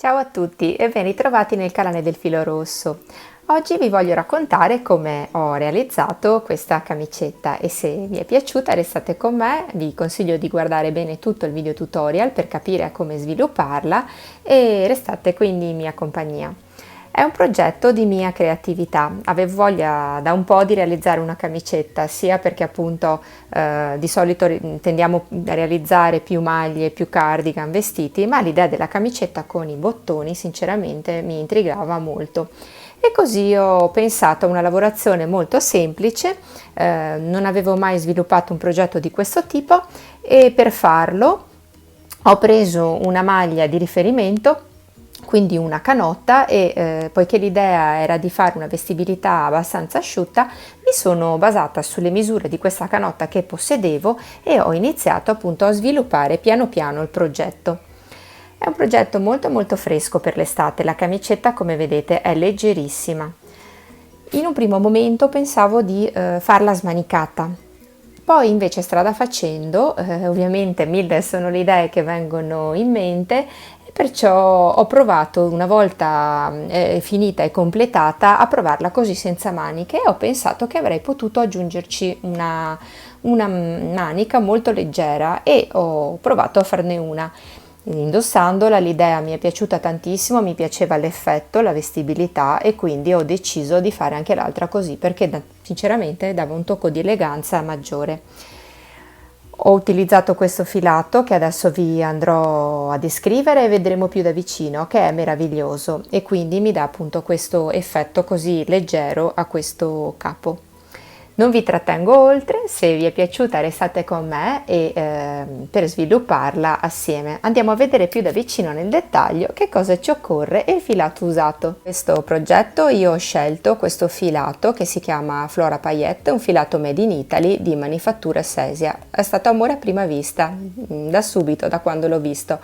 Ciao a tutti e ben ritrovati nel canale del filo rosso. Oggi vi voglio raccontare come ho realizzato questa camicetta e se vi è piaciuta restate con me, vi consiglio di guardare bene tutto il video tutorial per capire come svilupparla e restate quindi in mia compagnia. È un progetto di mia creatività, avevo voglia da un po' di realizzare una camicetta, sia perché appunto di solito tendiamo a realizzare più maglie, più cardigan, vestiti, ma l'idea della camicetta con i bottoni sinceramente mi intrigava molto. E così ho pensato a una lavorazione molto semplice, non avevo mai sviluppato un progetto di questo tipo e per farlo ho preso una maglia di riferimento, quindi una canotta e poiché l'idea era di fare una vestibilità abbastanza asciutta, mi sono basata sulle misure di questa canotta che possedevo e ho iniziato appunto a sviluppare piano piano il progetto. È un progetto molto fresco per l'estate, la camicetta come vedete è leggerissima. In un primo momento pensavo di farla smanicata, poi invece strada facendo, ovviamente mille sono le idee che vengono in mente, e perciò ho provato una volta finita e completata a provarla così senza maniche e ho pensato che avrei potuto aggiungerci una manica molto leggera e ho provato a farne una. Indossandola l'idea mi è piaciuta tantissimo, mi piaceva l'effetto, la vestibilità e quindi ho deciso di fare anche l'altra così perché sinceramente dava un tocco di eleganza maggiore. Ho utilizzato questo filato che adesso vi andrò a descrivere e vedremo più da vicino, che è meraviglioso e quindi mi dà appunto questo effetto così leggero a questo capo. Non vi trattengo oltre, se vi è piaciuta restate con me e per svilupparla assieme. Andiamo a vedere più da vicino nel dettaglio che cosa ci occorre e il filato usato. Per questo progetto io ho scelto questo filato che si chiama Flora Paillette, un filato made in Italy di manifattura Sesia. È stato amore a prima vista, da subito, da quando l'ho visto.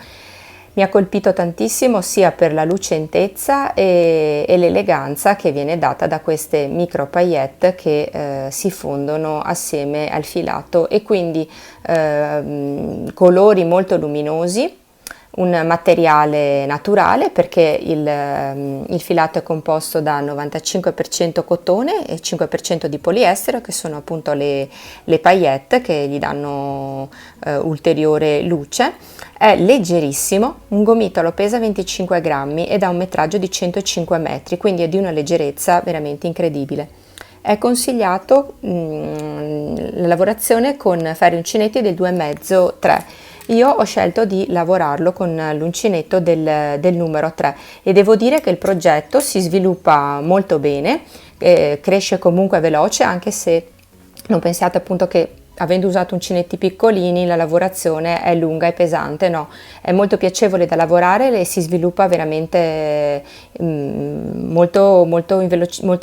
Mi ha colpito tantissimo sia per la lucentezza e l'eleganza che viene data da queste micro paillette che si fondono assieme al filato e quindi colori molto luminosi, un materiale naturale perché il filato è composto da 95% cotone e 5% di poliestere che sono appunto le paillette che gli danno ulteriore luce. È leggerissimo, un gomitolo pesa 25 grammi ed ha un metraggio di 105 metri, quindi è di una leggerezza veramente incredibile. È consigliato la lavorazione con ferri uncineti del 2,5-3. Io ho scelto di lavorarlo con l'uncinetto del numero 3 e devo dire che il progetto si sviluppa molto bene, cresce comunque veloce anche se non pensiate appunto che avendo usato uncinetti piccolini la lavorazione è lunga e pesante, no, è molto piacevole da lavorare e si sviluppa veramente molto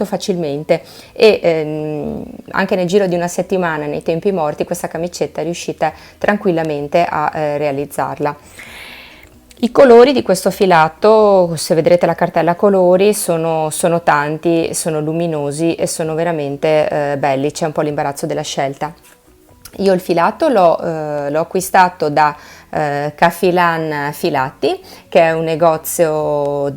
facilmente e anche nel giro di una settimana nei tempi morti questa camicetta riuscite tranquillamente a realizzarla. I colori di questo filato, se vedrete la cartella colori, sono tanti, sono luminosi e sono veramente belli, c'è un po' l'imbarazzo della scelta. Io il filato l'ho acquistato da Cafilan Filati, che è un negozio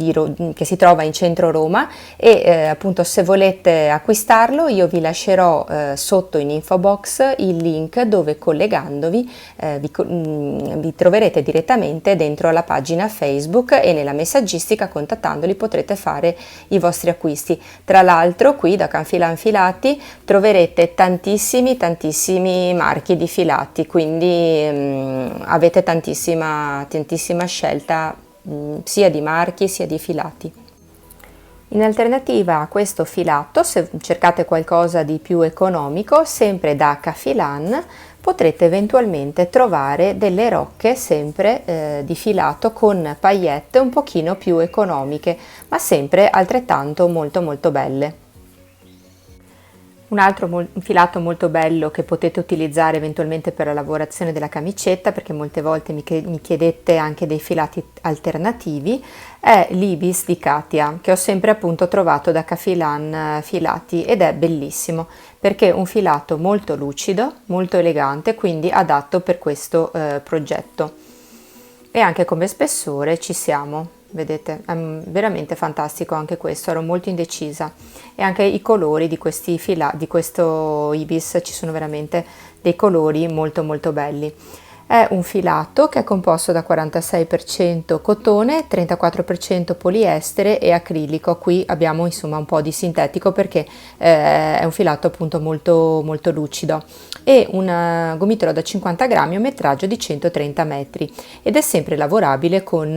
che si trova in centro Roma e appunto se volete acquistarlo io vi lascerò sotto in info box il link dove collegandovi vi troverete direttamente dentro la pagina Facebook e nella messaggistica contattandoli potrete fare i vostri acquisti. Tra l'altro qui da Cafilan Filati troverete tantissimi marchi di filati, quindi avete tantissima scelta sia di marchi sia di filati. In alternativa a questo filato, se cercate qualcosa di più economico, sempre da Cafilan, potrete eventualmente trovare delle rocche sempre di filato con paillette un pochino più economiche, ma sempre altrettanto molto belle. Un altro filato molto bello che potete utilizzare eventualmente per la lavorazione della camicetta, perché molte volte mi chiedete anche dei filati alternativi, è l'Ibis di Katia, che ho sempre appunto trovato da Cafilan Filati ed è bellissimo perché è un filato molto lucido, molto elegante, quindi adatto per questo progetto. E anche come spessore ci siamo. vedete, è veramente fantastico anche questo, ero molto indecisa. E anche i colori di questi di questo ibis, ci sono veramente dei colori molto molto belli. È un filato che è composto da 46% cotone, 34% poliestere e acrilico. Qui abbiamo insomma un po' di sintetico perché è un filato appunto molto molto lucido, e un gomitolo da 50 grammi, un metraggio di 130 metri, ed è sempre lavorabile con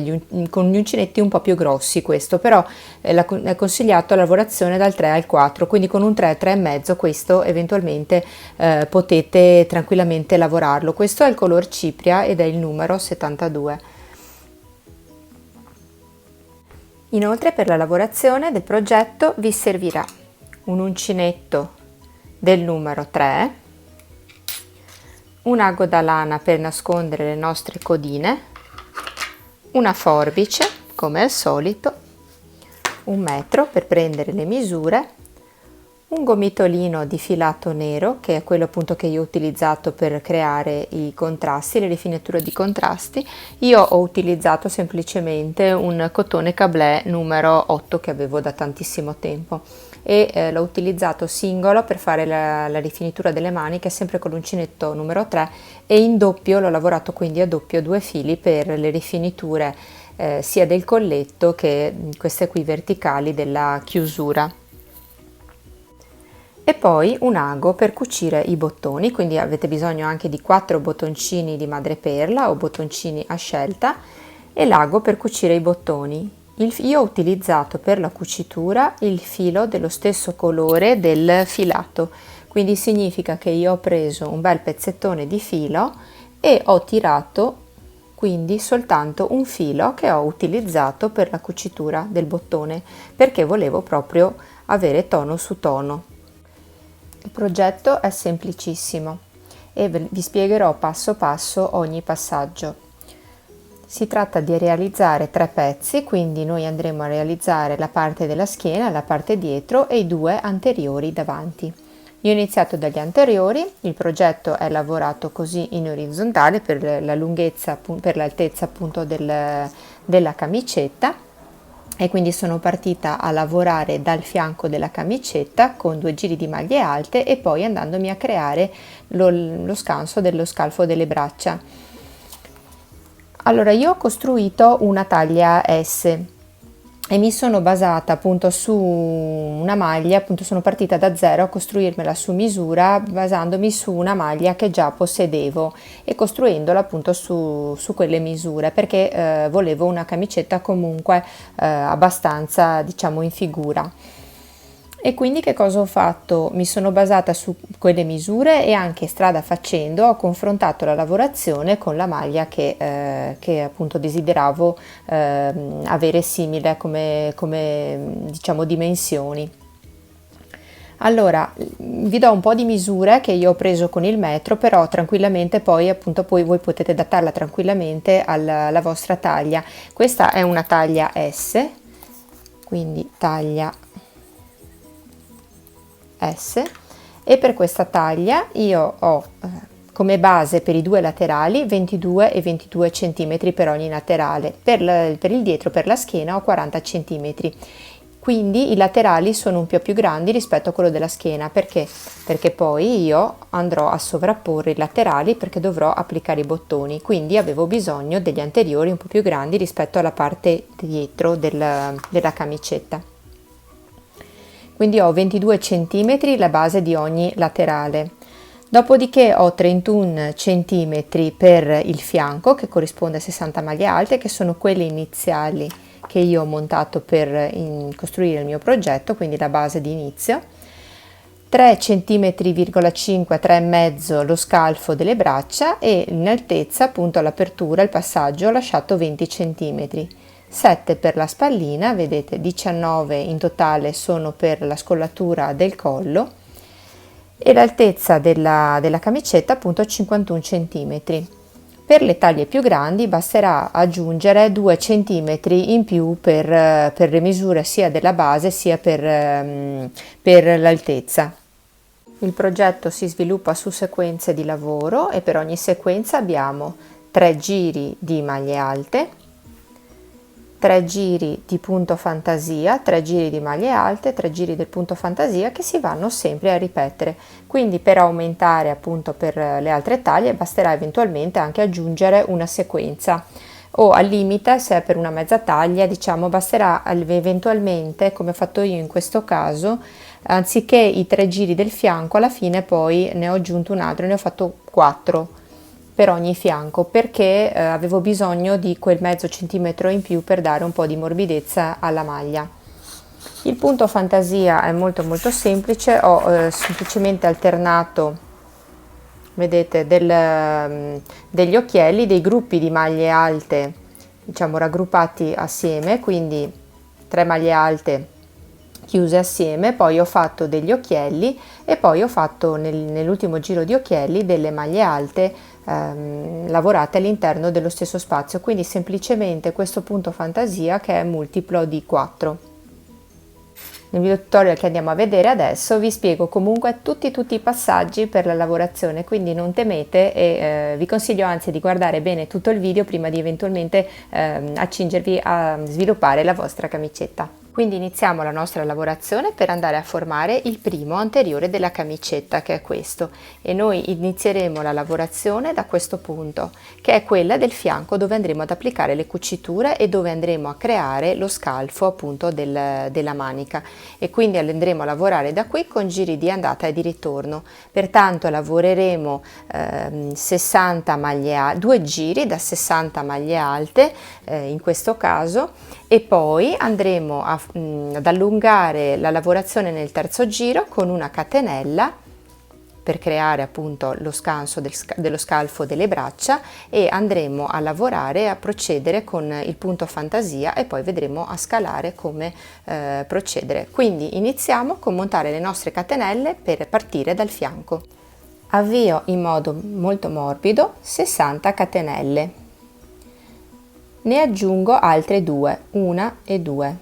gli uncinetti un po' più grossi. Questo però è consigliato la lavorazione dal 3 al 4, quindi con un 3, 3,5 questo eventualmente potete tranquillamente lavorarlo. Questo è il color cipria ed è il numero 72. Inoltre, per la lavorazione del progetto vi servirà un uncinetto del numero 3, un ago da lana per nascondere le nostre codine, una forbice come al solito, un metro per prendere le misure, un gomitolino di filato nero, che è quello appunto che io ho utilizzato per creare i contrasti, le rifiniture di contrasti. Io ho utilizzato semplicemente un cotone cablé numero 8 che avevo da tantissimo tempo, e l'ho utilizzato singolo per fare la rifinitura delle maniche, sempre con l'uncinetto numero 3, e in doppio l'ho lavorato, quindi a doppio, 2 fili per le rifiniture sia del colletto che queste qui verticali della chiusura. E poi un ago per cucire i bottoni, quindi avete bisogno anche di 4 bottoncini di madreperla o bottoncini a scelta, e l'ago per cucire i bottoni. Io ho utilizzato per la cucitura il filo dello stesso colore del filato, quindi significa che io ho preso un bel pezzettone di filo e ho tirato quindi soltanto un filo che ho utilizzato per la cucitura del bottone, perché volevo proprio avere tono su tono. Il progetto è semplicissimo e vi spiegherò passo passo ogni passaggio. Si tratta di realizzare 3 pezzi, quindi noi andremo a realizzare la parte della schiena, la parte dietro e i 2 anteriori davanti. Io ho iniziato dagli anteriori, il progetto è lavorato così in orizzontale per la lunghezza, per l'altezza appunto della camicetta, e quindi sono partita a lavorare dal fianco della camicetta con 2 giri di maglie alte e poi andandomi a creare lo scanso dello scalfo delle braccia. Allora, io ho costruito una taglia S e mi sono basata appunto su una maglia, appunto sono partita da zero a costruirmela su misura, basandomi su una maglia che già possedevo e costruendola appunto su quelle misure, perché volevo una camicetta comunque abbastanza, diciamo, in figura. E quindi che cosa ho fatto? Mi sono basata su quelle misure e anche strada facendo ho confrontato la lavorazione con la maglia che appunto desideravo avere simile come diciamo dimensioni. Allora, vi do un po' di misure che io ho preso con il metro, però tranquillamente poi appunto voi potete adattarla tranquillamente alla vostra taglia. Questa è una taglia S, quindi taglia S, e per questa taglia io ho come base per i 2 laterali 22 e 22 cm per ogni laterale, per il dietro, per la schiena ho 40 cm, quindi i laterali sono un po' più grandi rispetto a quello della schiena, perché poi io andrò a sovrapporre i laterali perché dovrò applicare i bottoni, quindi avevo bisogno degli anteriori un po' più grandi rispetto alla parte dietro della camicetta. Quindi ho 22 cm la base di ogni laterale, dopodiché ho 31 cm per il fianco, che corrisponde a 60 maglie alte, che sono quelle iniziali che io ho montato per costruire il mio progetto, quindi la base di inizio, 3 cm,5 cm, 3,5 lo scalfo delle braccia, e in altezza appunto all'apertura, il passaggio, ho lasciato 20 cm. 7 per la spallina, vedete 19 in totale sono per la scollatura del collo, e l'altezza della camicetta appunto 51 cm. Per le taglie più grandi basterà aggiungere 2 cm in più per le misure sia della base sia per l'altezza. Il progetto si sviluppa su sequenze di lavoro e per ogni sequenza abbiamo 3 giri di maglie alte, 3 giri di punto fantasia, 3 giri di maglie alte, 3 giri del punto fantasia che si vanno sempre a ripetere. Quindi per aumentare appunto per le altre taglie basterà eventualmente anche aggiungere una sequenza, o al limite, se è per una mezza taglia, diciamo, basterà eventualmente, come ho fatto io in questo caso, anziché i 3 giri del fianco, alla fine poi ne ho aggiunto un altro, ne ho fatto 4 per ogni fianco, perché avevo bisogno di quel mezzo centimetro in più per dare un po' di morbidezza alla maglia. Il punto fantasia è molto semplice, ho semplicemente alternato, vedete, degli occhielli, dei gruppi di maglie alte, diciamo raggruppati assieme, quindi 3 maglie alte chiuse assieme, poi ho fatto degli occhielli e poi ho fatto nell'ultimo giro di occhielli delle maglie alte lavorate all'interno dello stesso spazio, quindi semplicemente questo punto fantasia che è multiplo di 4. Nel video tutorial che andiamo a vedere adesso vi spiego comunque tutti i passaggi per la lavorazione, quindi non temete e vi consiglio anzi di guardare bene tutto il video prima di eventualmente accingervi a sviluppare la vostra camicetta. Quindi iniziamo la nostra lavorazione per andare a formare il primo anteriore della camicetta, che è questo, e noi inizieremo la lavorazione da questo punto, che è quella del fianco dove andremo ad applicare le cuciture e dove andremo a creare lo scalfo appunto della manica, e quindi andremo a lavorare da qui con giri di andata e di ritorno. Pertanto lavoreremo 60 maglie, 2 giri da 60 maglie alte in questo caso, e poi andremo ad allungare la lavorazione nel terzo giro con una catenella per creare appunto lo scanso dello scalfo delle braccia, e andremo a lavorare, a procedere con il punto fantasia e poi vedremo a scalare come procedere. Quindi iniziamo con montare le nostre catenelle per partire dal fianco. Avvio in modo molto morbido 60 catenelle. Ne aggiungo altre 2, 1 e 2.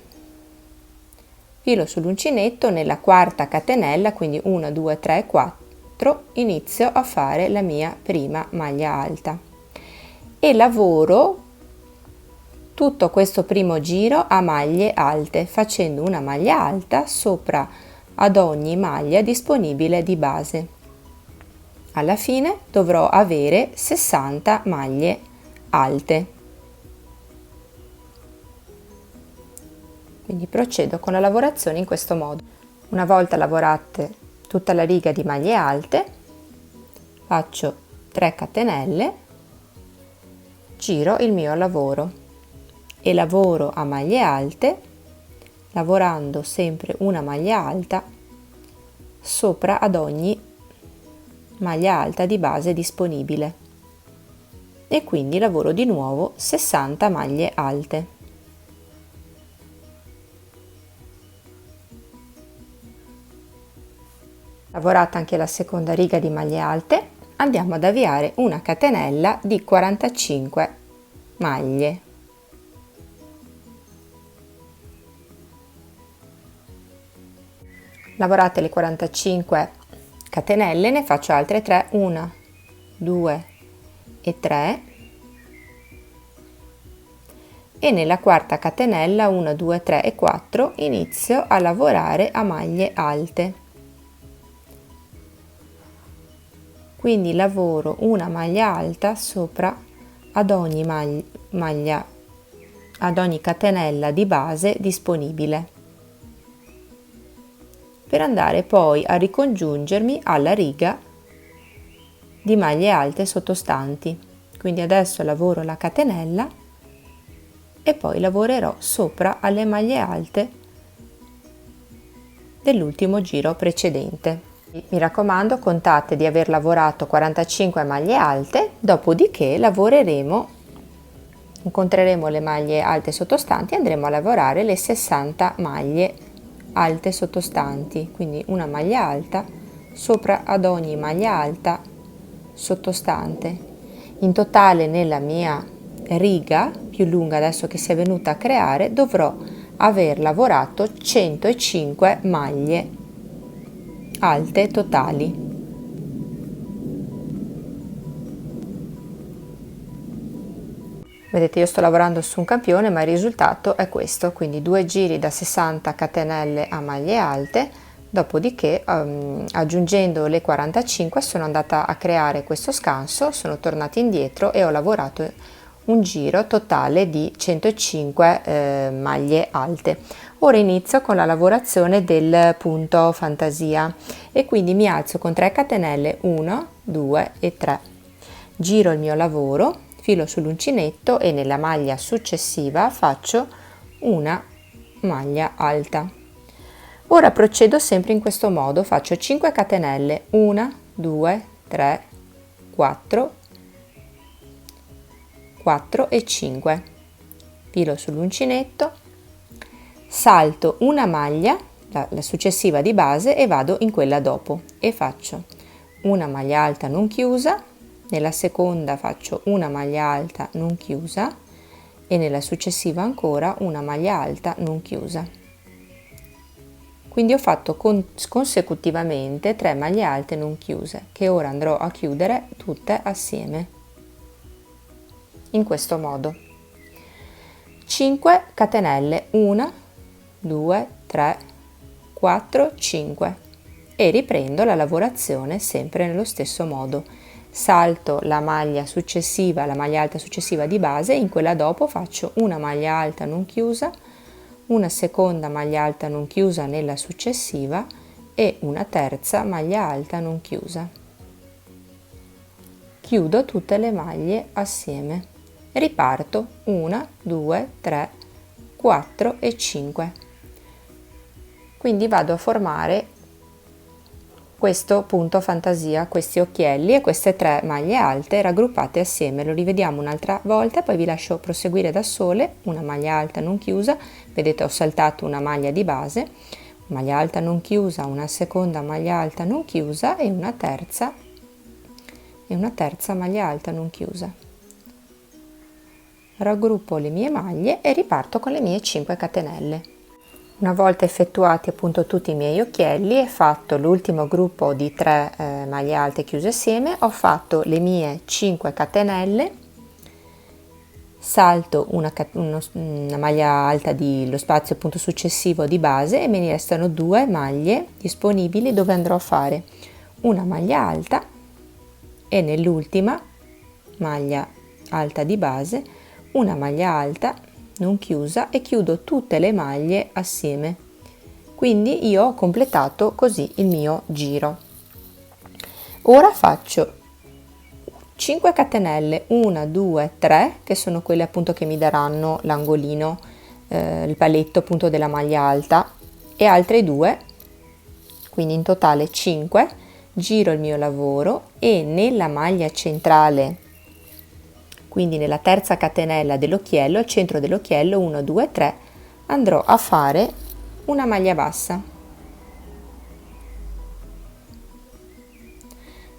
Filo sull'uncinetto nella quarta catenella, quindi 1, 2, 3, 4, inizio a fare la mia prima maglia alta e lavoro tutto questo primo giro a maglie alte, facendo una maglia alta sopra ad ogni maglia disponibile di base. Alla fine dovrò avere 60 maglie alte. Quindi procedo con la lavorazione in questo modo. Una volta lavorate tutta la riga di maglie alte, faccio 3 catenelle, giro il mio lavoro e lavoro a maglie alte, lavorando sempre una maglia alta sopra ad ogni maglia alta di base disponibile, e quindi lavoro di nuovo 60 maglie alte. Lavorata anche la seconda riga di maglie alte, andiamo ad avviare una catenella di 45 maglie. Lavorate le 45 catenelle, ne faccio altre 3, 1, 2 e 3, e nella quarta catenella 1, 2, 3 e 4 inizio a lavorare a maglie alte. Quindi lavoro una maglia alta sopra ad ogni ad ogni catenella di base disponibile, per andare poi a ricongiungermi alla riga di maglie alte sottostanti. Quindi adesso lavoro la catenella e poi lavorerò sopra alle maglie alte dell'ultimo giro precedente. Mi raccomando, contate di aver lavorato 45 maglie alte, dopodiché incontreremo le maglie alte sottostanti e andremo a lavorare le 60 maglie alte sottostanti, quindi una maglia alta sopra ad ogni maglia alta sottostante. In totale nella mia riga più lunga adesso che si è venuta a creare dovrò aver lavorato 105 maglie alte totali. Vedete, io sto lavorando su un campione, ma il risultato è questo, quindi 2 giri da 60 catenelle a maglie alte, dopodiché aggiungendo le 45 sono andata a creare questo scanso, sono tornata indietro e ho lavorato un giro totale di 105 maglie alte. Ora inizio con la lavorazione del punto fantasia e quindi mi alzo con 3 catenelle, 1, 2 e 3. Giro il mio lavoro, filo sull'uncinetto e nella maglia successiva faccio una maglia alta. Ora procedo sempre in questo modo, faccio 5 catenelle, 1, 2, 3, 4, 4 e 5. Filo sull'uncinetto, salto una maglia, la successiva di base, e vado in quella dopo e faccio una maglia alta non chiusa, nella seconda faccio una maglia alta non chiusa e nella successiva ancora una maglia alta non chiusa. Quindi ho fatto consecutivamente 3 maglie alte non chiuse che ora andrò a chiudere tutte assieme in questo modo. 5 catenelle, 1, 2, 3, 4, 5 e riprendo la lavorazione sempre nello stesso modo. Salto la maglia successiva, la maglia alta successiva di base, in quella dopo faccio una maglia alta non chiusa, una seconda maglia alta non chiusa nella successiva e una terza maglia alta non chiusa. Chiudo tutte le maglie assieme. Riparto 1, 2, 3, 4 e 5. Quindi vado a formare questo punto fantasia, questi occhielli e queste 3 maglie alte raggruppate assieme. Lo rivediamo un'altra volta, poi vi lascio proseguire da sole. Una maglia alta non chiusa, vedete ho saltato una maglia di base, maglia alta non chiusa, una seconda maglia alta non chiusa e una terza maglia alta non chiusa. Raggruppo le mie maglie e riparto con le mie 5 catenelle. Una volta effettuati appunto tutti i miei occhielli e fatto l'ultimo gruppo di 3 maglie alte chiuse assieme, ho fatto le mie 5 catenelle, salto una maglia alta dello spazio appunto successivo di base e me ne restano 2 maglie disponibili dove andrò a fare una maglia alta e nell'ultima maglia alta di base una maglia alta non chiusa e chiudo tutte le maglie assieme. Quindi io ho completato così il mio giro. Ora faccio 5 catenelle, 1, 2, 3 che sono quelle appunto che mi daranno l'angolino, il paletto appunto della maglia alta e altre 2, quindi in totale 5. Giro il mio lavoro e nella maglia centrale, quindi nella terza catenella dell'occhiello, al centro dell'occhiello 1, 2, 3, andrò a fare una maglia bassa.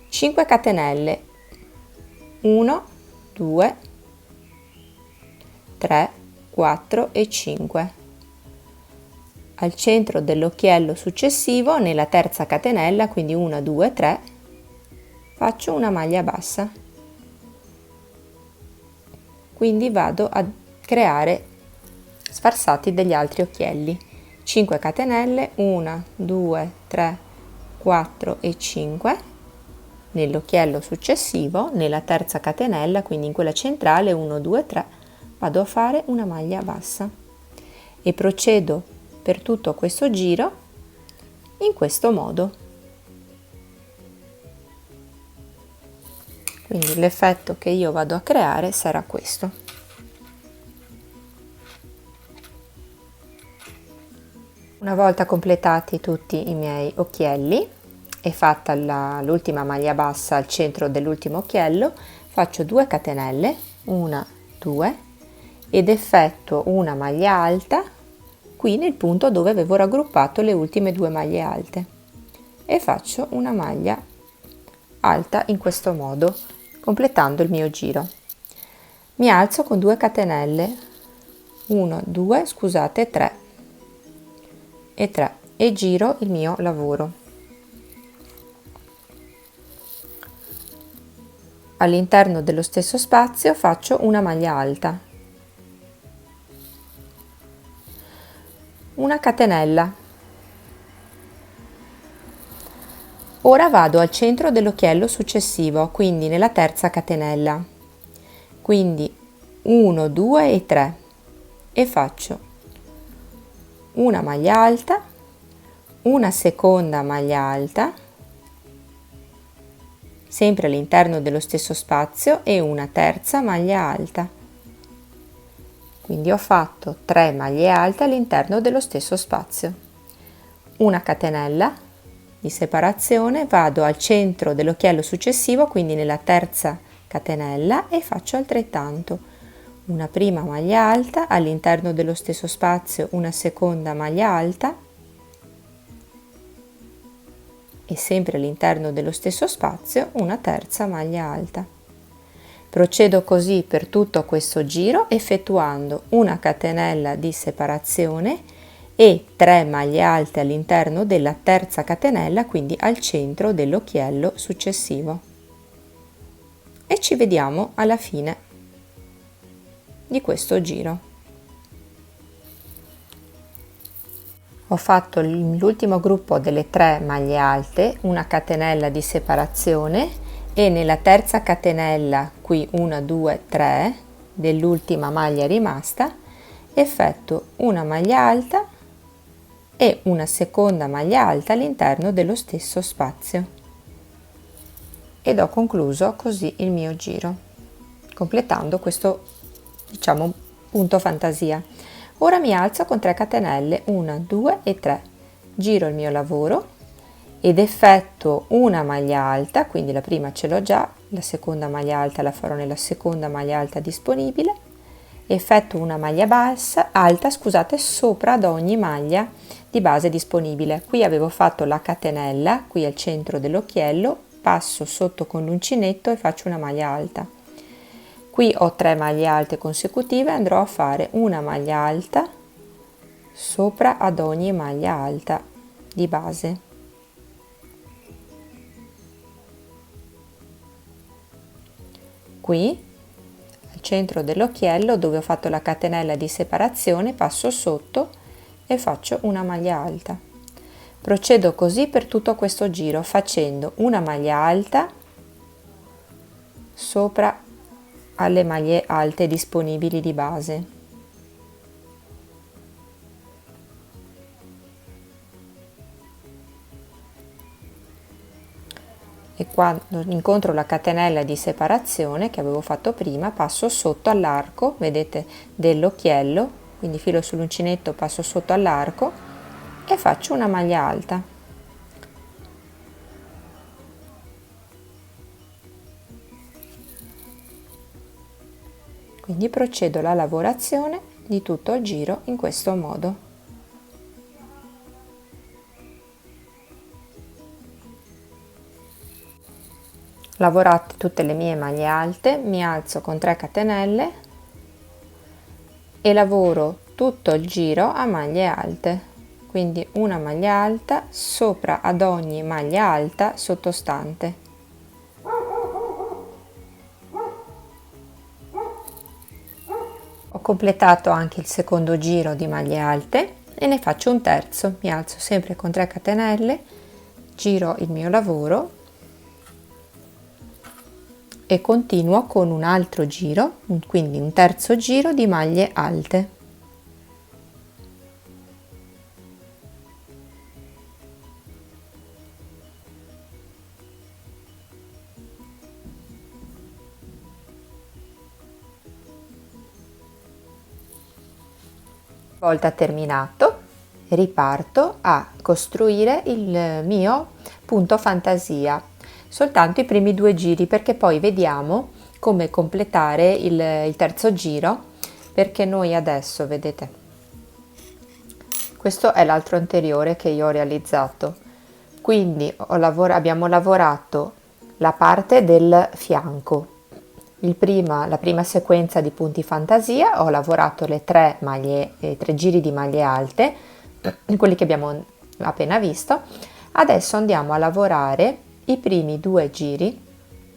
5 catenelle, 1, 2, 3, 4 e 5. Al centro dell'occhiello successivo, nella terza catenella, quindi 1, 2, 3, faccio una maglia bassa. Quindi vado a creare sfarsati degli altri occhielli. 5 catenelle, 1, 2, 3, 4 e 5 nell'occhiello successivo, nella terza catenella, quindi in quella centrale 1, 2, 3, vado a fare una maglia bassa e procedo per tutto questo giro in questo modo. Quindi l'effetto che io vado a creare sarà questo. Una volta completati tutti i miei occhielli e fatta l'ultima maglia bassa al centro dell'ultimo occhiello, faccio 2 catenelle, 1, 2 ed effettuo una maglia alta qui nel punto dove avevo raggruppato le ultime 2 maglie alte e faccio una maglia alta in questo modo, completando il mio giro. Mi alzo con 2 catenelle, 1, 2, scusate, 3 e 3 e giro il mio lavoro. all'interno dello stesso spazio faccio una maglia alta, una catenella. Ora vado al centro dell'occhiello successivo, quindi nella terza catenella, quindi 1, 2 e 3, e faccio una maglia alta, una seconda maglia alta, sempre all'interno dello stesso spazio, e una terza maglia alta. Quindi ho fatto 3 maglie alte all'interno dello stesso spazio. Una catenella di separazione, vado al centro dell'occhiello successivo, quindi nella terza catenella, e faccio altrettanto. Una prima maglia alta, all'interno dello stesso spazio una seconda maglia alta, e sempre all'interno dello stesso spazio una terza maglia alta. Procedo così per tutto questo giro, effettuando una catenella di separazione e 3 maglie alte all'interno della terza catenella, quindi al centro dell'occhiello successivo. E ci vediamo alla fine di questo giro. Ho fatto l'ultimo gruppo delle 3 maglie alte, una catenella di separazione, e nella terza catenella, qui 1, 2, 3 dell'ultima maglia rimasta, effettuo una maglia alta e una seconda maglia alta all'interno dello stesso spazio, ed ho concluso così il mio giro, completando questo, diciamo, punto fantasia. Ora mi alzo con 3 catenelle, 1, 2 e 3, giro il mio lavoro ed effettuo una maglia alta, quindi la prima ce l'ho già, la seconda maglia alta la farò nella seconda maglia alta disponibile, effettuo una maglia alta, scusate, sopra ad ogni maglia di base disponibile. Qui avevo fatto la catenella, qui al centro dell'occhiello, passo sotto con l'uncinetto e faccio una maglia alta. Qui ho 3 maglie alte consecutive, andrò a fare una maglia alta sopra ad ogni maglia alta di base. Qui al centro dell'occhiello, dove ho fatto la catenella di separazione, passo sotto e faccio una maglia alta. Procedo così per tutto questo giro, facendo una maglia alta sopra alle maglie alte disponibili di base. E quando incontro la catenella di separazione che avevo fatto prima, passo sotto all'arco, vedete, dell'occhiello, quindi filo sull'uncinetto, passo sotto all'arco e faccio una maglia alta. Quindi procedo la lavorazione di tutto il giro in questo modo. Lavorate tutte le mie maglie alte, mi alzo con 3 catenelle e lavoro tutto il giro a maglie alte, quindi una maglia alta sopra ad ogni maglia alta sottostante. Ho completato anche il secondo giro di maglie alte e ne faccio un terzo. Mi alzo sempre con 3 catenelle, giro il mio lavoro e continuo con un altro giro, quindi un terzo giro di maglie alte. Volta terminato, riparto a costruire il mio punto fantasia, soltanto i primi 2 giri, perché poi vediamo come completare il terzo giro, perché noi adesso, vedete, questo è l'altro anteriore che io ho realizzato, quindi abbiamo lavorato la parte del fianco. La prima sequenza di punti fantasia, ho lavorato le 3 giri di maglie alte, quelli che abbiamo appena visto. Adesso andiamo a lavorare i primi 2 giri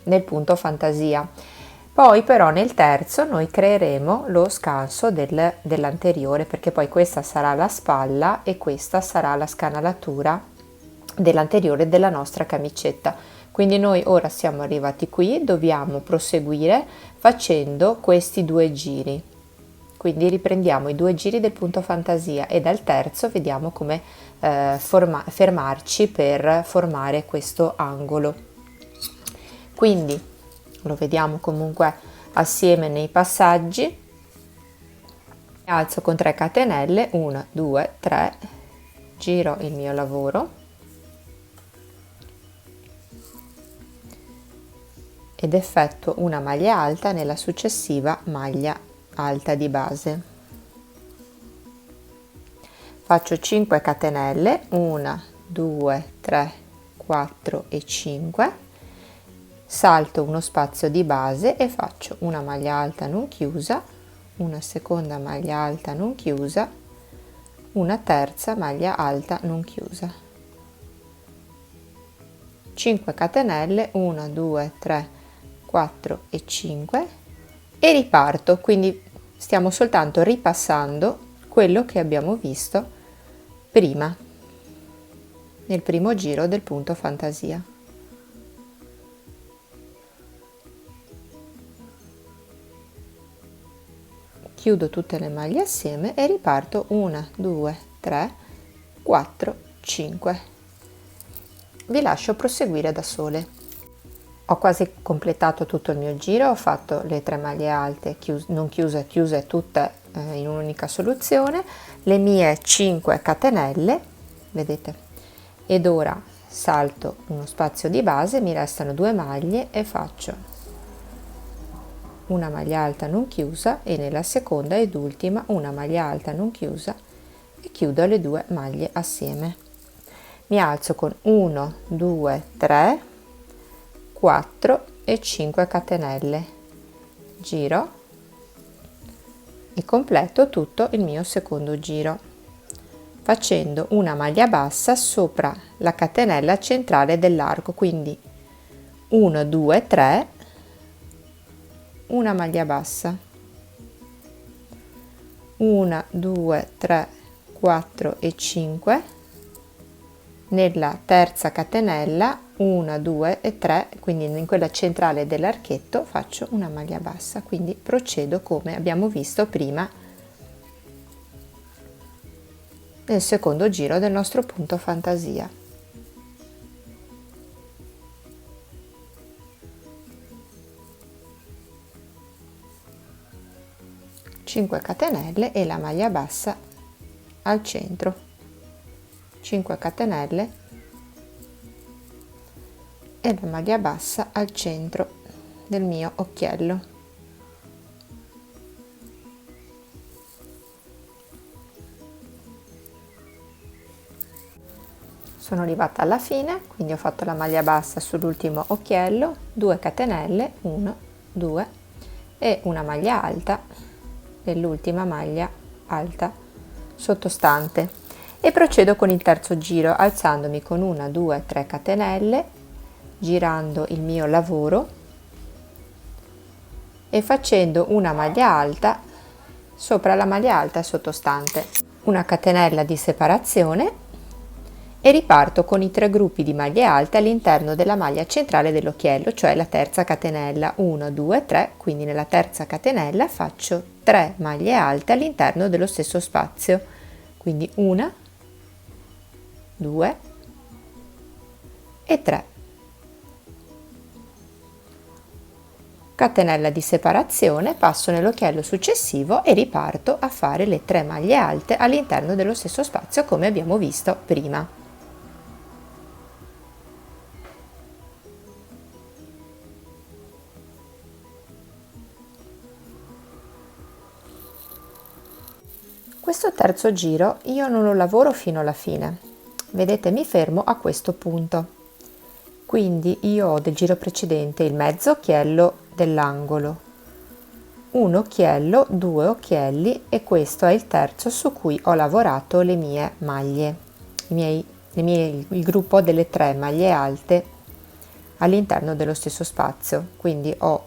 nel punto fantasia. Poi però nel terzo noi creeremo lo scanso dell'anteriore, perché poi questa sarà la spalla e questa sarà la scanalatura dell'anteriore della nostra camicetta. Quindi noi ora siamo arrivati qui, dobbiamo proseguire facendo questi 2 giri. Quindi riprendiamo i 2 giri del punto fantasia e dal terzo vediamo come fermarci per formare questo angolo. Quindi lo vediamo comunque assieme nei passaggi. Mi alzo con 3 catenelle, 1, 2, 3, giro il mio lavoro ed effettuo una maglia alta nella successiva maglia alta di base. Faccio 5 catenelle, 1, 2, 3, 4 e 5, salto uno spazio di base e faccio una maglia alta non chiusa, una seconda maglia alta non chiusa, una terza maglia alta non chiusa. 5 catenelle, 1, 2, 3, 4 e 5 e riparto, quindi stiamo soltanto ripassando quello che abbiamo visto prima nel primo giro del punto fantasia. Chiudo tutte le maglie assieme e riparto 1, 2, 3, 4, 5. Vi lascio proseguire da sole. Ho quasi completato tutto il mio giro, ho fatto le 3 maglie alte non chiuse, chiuse tutte in un'unica soluzione, le mie 5 catenelle, vedete, ed ora salto uno spazio di base, mi restano 2 maglie e faccio una maglia alta non chiusa e nella seconda ed ultima una maglia alta non chiusa e chiudo le 2 maglie assieme. Mi alzo con 1, 2, 3, 4 e 5 catenelle, giro e completo tutto il mio secondo giro facendo una maglia bassa sopra la catenella centrale dell'arco, quindi 1, 2, 3, una maglia bassa, 1, 2, 3, 4 e 5, nella terza catenella 1, 2 e 3, quindi in quella centrale dell'archetto faccio una maglia bassa, quindi procedo come abbiamo visto prima nel secondo giro del nostro punto fantasia. Cinque catenelle e la maglia bassa al centro, 5 catenelle e la maglia bassa al centro del mio occhiello. Sono arrivata alla fine, quindi ho fatto la maglia bassa sull'ultimo occhiello, 2 catenelle, 1, 2 e una maglia alta nell'ultima maglia alta sottostante e procedo con il terzo giro alzandomi con 1, 2, 3 catenelle, girando il mio lavoro e facendo una maglia alta sopra la maglia alta sottostante, una catenella di separazione e riparto con i 3 gruppi di maglie alte all'interno della maglia centrale dell'occhiello, cioè la terza catenella, 1, 2, 3, quindi nella terza catenella faccio 3 maglie alte all'interno dello stesso spazio, quindi 1, 2 e 3. Catenella di separazione, passo nell'occhiello successivo e riparto a fare le 3 maglie alte all'interno dello stesso spazio come abbiamo visto prima. Questo terzo giro io non lo lavoro fino alla fine, vedete, mi fermo a questo punto, quindi io ho del giro precedente il mezzo occhiello dell'angolo, un occhiello, 2 occhielli e questo è il terzo su cui ho lavorato le mie maglie, il gruppo delle 3 maglie alte all'interno dello stesso spazio. Quindi ho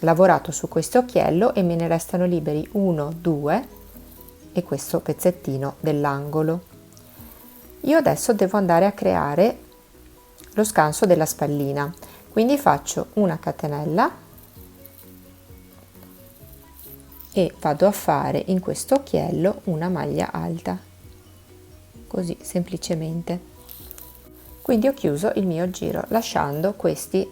lavorato su questo occhiello e me ne restano liberi 1, 2 e questo pezzettino dell'angolo. Io adesso devo andare a creare lo scanso della spallina, quindi faccio una catenella e vado a fare in questo occhiello una maglia alta, così semplicemente. Quindi ho chiuso il mio giro lasciando questi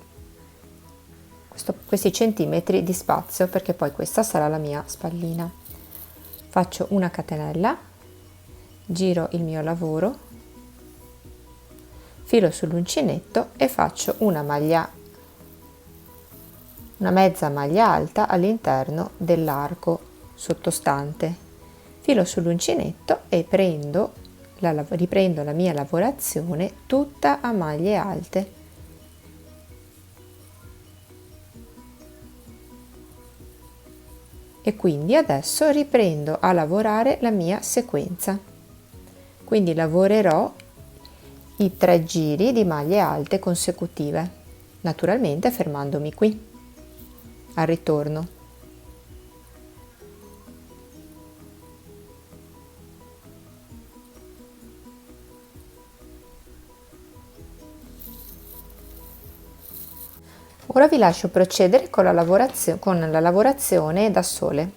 centimetri di spazio, perché poi questa sarà la mia spallina. Faccio una catenella, giro il mio lavoro, filo sull'uncinetto e faccio una mezza maglia alta all'interno dell'arco sottostante. Filo sull'uncinetto e riprendo la mia lavorazione tutta a maglie alte. E quindi adesso riprendo a lavorare la mia sequenza. Quindi lavorerò i 3 giri di maglie alte consecutive, naturalmente fermandomi qui al ritorno. Ora vi lascio procedere con la lavorazione da sole,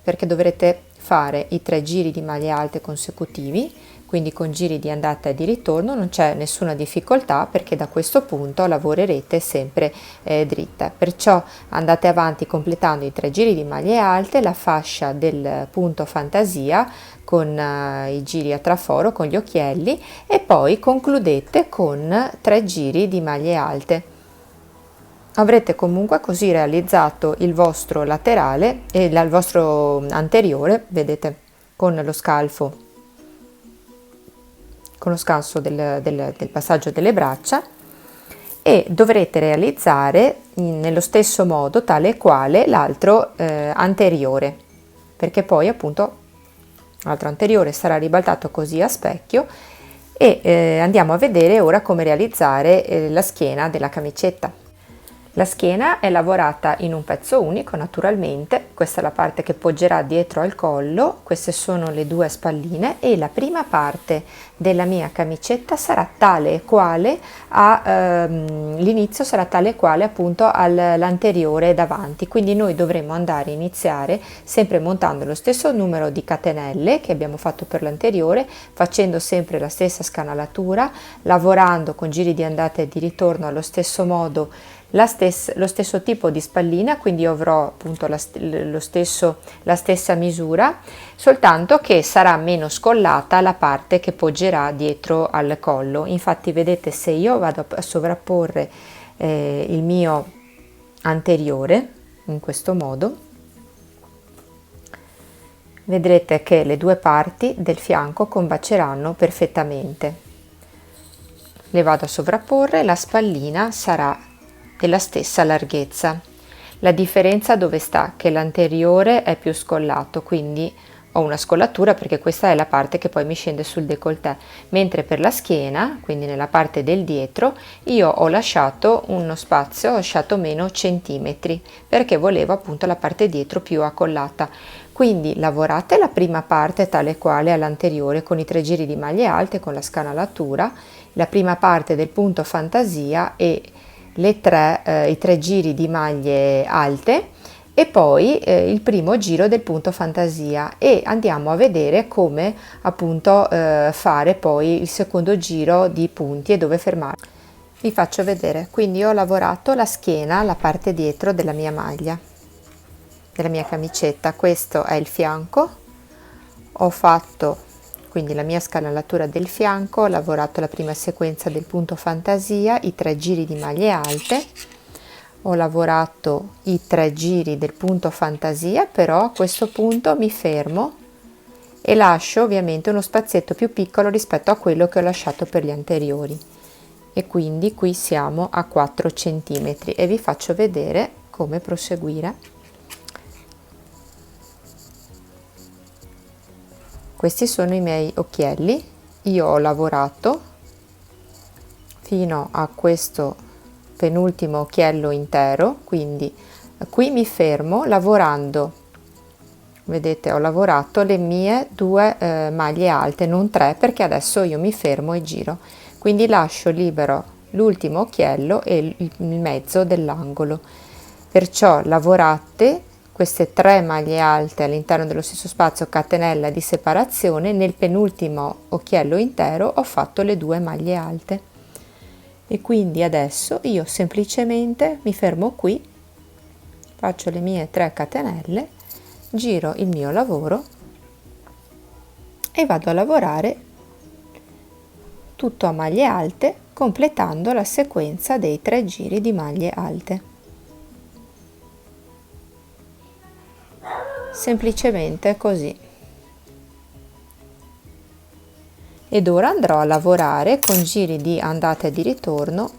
perché dovrete fare i 3 giri di maglie alte consecutivi, quindi con giri di andata e di ritorno. Non c'è nessuna difficoltà, perché da questo punto lavorerete sempre dritta, perciò andate avanti completando i 3 giri di maglie alte, la fascia del punto fantasia con i giri a traforo con gli occhielli e poi concludete con 3 giri di maglie alte. Avrete comunque così realizzato il vostro laterale e il vostro anteriore, vedete, con lo scalfo, con lo scanso del passaggio delle braccia, e dovrete realizzare nello stesso modo tale e quale l'altro anteriore, perché poi appunto l'altro anteriore sarà ribaltato così a specchio. E andiamo a vedere ora come realizzare la schiena della camicetta. La schiena è lavorata in un pezzo unico, naturalmente. Questa è la parte che poggerà dietro al collo, queste sono le 2 spalline, e la prima parte della mia camicetta sarà tale e quale l'inizio sarà tale e quale appunto all'anteriore davanti. Quindi noi dovremo andare a iniziare sempre montando lo stesso numero di catenelle che abbiamo fatto per l'anteriore, facendo sempre la stessa scanalatura, lavorando con giri di andata e di ritorno allo stesso modo lo stesso tipo di spallina, quindi avrò appunto la stessa misura, soltanto che sarà meno scollata la parte che poggerà dietro al collo. Infatti vedete, se io vado a sovrapporre il mio anteriore in questo modo, vedrete che le 2 parti del fianco combaceranno perfettamente. Le vado a sovrapporre, la spallina sarà della stessa larghezza. La differenza dove sta? Che l'anteriore è più scollato, quindi ho una scollatura perché questa è la parte che poi mi scende sul décolleté, mentre per la schiena, quindi nella parte del dietro, io ho lasciato uno spazio, ho lasciato meno centimetri, perché volevo appunto la parte dietro più accollata. Quindi lavorate la prima parte tale quale all'anteriore con i 3 giri di maglie alte, con la scanalatura, la prima parte del punto fantasia e i 3 giri di maglie alte, e poi il primo giro del punto fantasia, e andiamo a vedere come appunto fare poi il secondo giro di punti e dove fermare. Vi faccio vedere. Quindi ho lavorato la schiena, la parte dietro della mia maglia, della mia camicetta. Questo è il fianco, ho fatto quindi la mia scanalatura del fianco, ho lavorato la prima sequenza del punto fantasia, i 3 giri di maglie alte, ho lavorato i 3 giri del punto fantasia, però a questo punto mi fermo e lascio ovviamente uno spazietto più piccolo rispetto a quello che ho lasciato per gli anteriori, e quindi qui siamo a 4 centimetri e vi faccio vedere come proseguire. Questi sono i miei occhielli. Io ho lavorato fino a questo penultimo occhiello intero, quindi qui mi fermo lavorando, vedete ho lavorato le mie 2 maglie alte, non 3, perché adesso io mi fermo e giro, quindi lascio libero l'ultimo occhiello e il mezzo dell'angolo, perciò lavorate queste 3 maglie alte all'interno dello stesso spazio, catenella di separazione, nel penultimo occhiello intero ho fatto le 2 maglie alte e quindi adesso io semplicemente mi fermo qui, faccio le mie 3 catenelle, giro il mio lavoro e vado a lavorare tutto a maglie alte, completando la sequenza dei 3 giri di maglie alte. Semplicemente così. Ed ora andrò a lavorare con giri di andata e di ritorno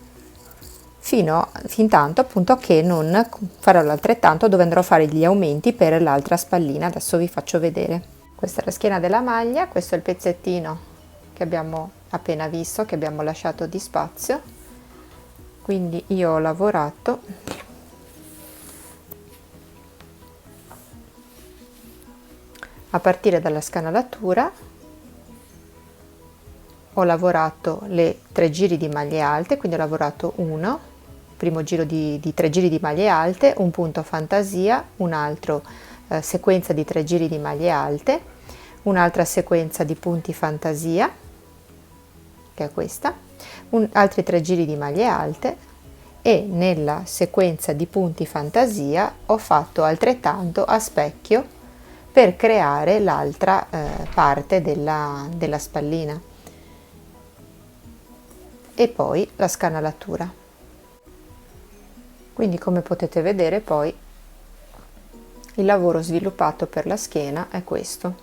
fin tanto appunto che non farò l'altrettanto, dove andrò a fare gli aumenti per l'altra spallina. Adesso vi faccio vedere. Questa è la schiena della maglia, questo è il pezzettino che abbiamo appena visto, che abbiamo lasciato di spazio. Quindi io ho lavorato a partire dalla scanalatura, ho lavorato le 3 giri di maglie alte, quindi ho lavorato uno, primo giro di 3 giri di maglie alte, un punto fantasia, un altro sequenza di 3 giri di maglie alte, un'altra sequenza di punti fantasia, che è questa, altri 3 giri di maglie alte, e nella sequenza di punti fantasia ho fatto altrettanto a specchio per creare l'altra parte della spallina, e poi la scanalatura. Quindi come potete vedere poi il lavoro sviluppato per la schiena è questo.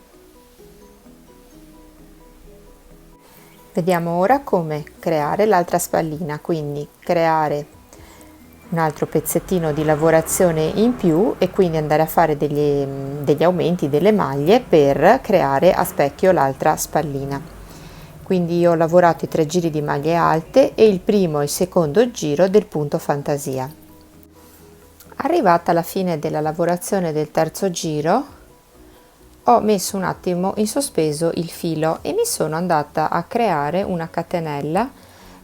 Vediamo ora come creare l'altra spallina, quindi creare un altro pezzettino di lavorazione in più e quindi andare a fare degli aumenti delle maglie per creare a specchio l'altra spallina. Quindi io ho lavorato i 3 giri di maglie alte e il primo e il secondo giro del punto fantasia. Arrivata alla fine della lavorazione del terzo giro, ho messo un attimo in sospeso il filo e mi sono andata a creare una catenella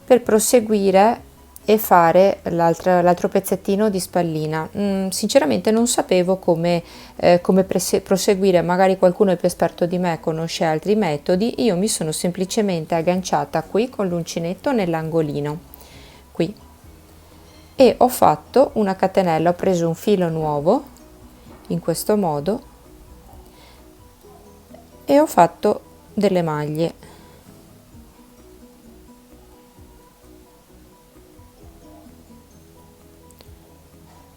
per proseguire e fare l'altro pezzettino di spallina. Sinceramente non sapevo come proseguire, magari qualcuno è più esperto di me, conosce altri metodi. Io mi sono semplicemente agganciata qui con l'uncinetto nell'angolino, qui, e ho fatto una catenella, ho preso un filo nuovo in questo modo e ho fatto delle maglie.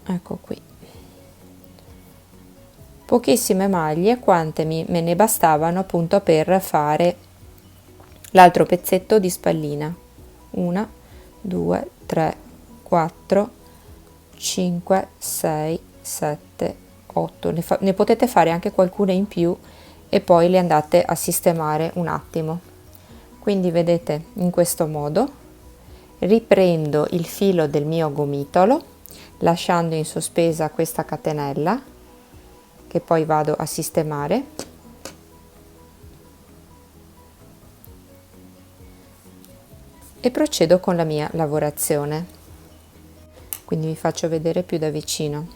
Ecco qui, pochissime maglie, quante me ne bastavano appunto per fare l'altro pezzetto di spallina. 1, 2, 3, 4, 5, 6, 7, 8. Ne potete fare anche qualcuna in più e poi le andate a sistemare un attimo. Quindi vedete, in questo modo riprendo il filo del mio gomitolo lasciando in sospesa questa catenella che poi vado a sistemare, e procedo con la mia lavorazione. Quindi vi faccio vedere più da vicino.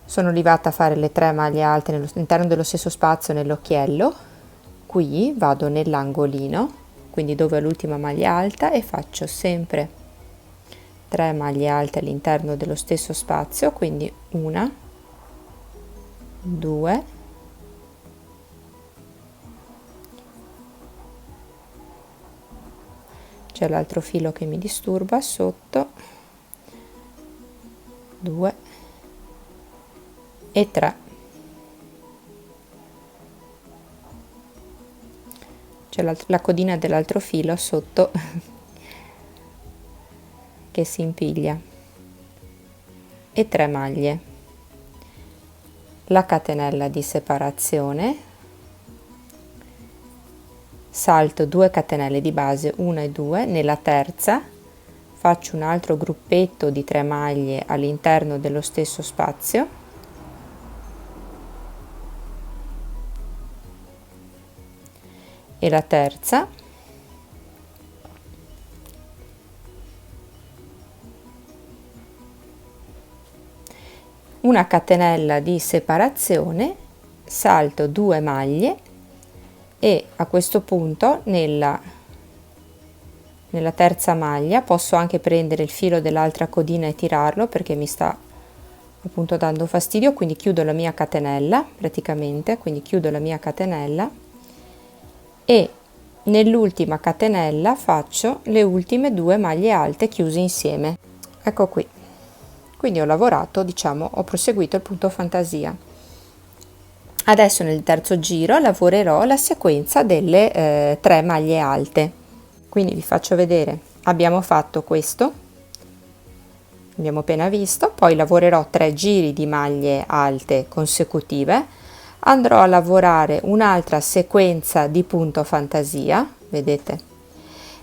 Sono arrivata a fare le 3 maglie alte all'interno dello stesso spazio nell'occhiello. Qui vado nell'angolino, quindi dove è l'ultima maglia alta, e faccio sempre 3 maglie alte all'interno dello stesso spazio, quindi 1, 2, c'è l'altro filo che mi disturba sotto, 2 e 3. C'è la codina dell'altro filo sotto che si impiglia, e 3 maglie, la catenella di separazione, salto 2 catenelle di base, 1 e 2, nella terza faccio un altro gruppetto di 3 maglie all'interno dello stesso spazio e la terza, una catenella di separazione, salto 2 maglie e a questo punto nella terza maglia posso anche prendere il filo dell'altra codina e tirarlo perché mi sta appunto dando fastidio, quindi chiudo la mia catenella praticamente, quindi chiudo la mia catenella e nell'ultima catenella faccio le ultime 2 maglie alte chiuse insieme. Ecco qui. Quindi ho lavorato, diciamo, ho proseguito il punto fantasia. Adesso nel terzo giro lavorerò la sequenza delle 3 maglie alte. Quindi vi faccio vedere, abbiamo fatto questo, abbiamo appena visto, poi lavorerò 3 giri di maglie alte consecutive, andrò a lavorare un'altra sequenza di punto fantasia, vedete,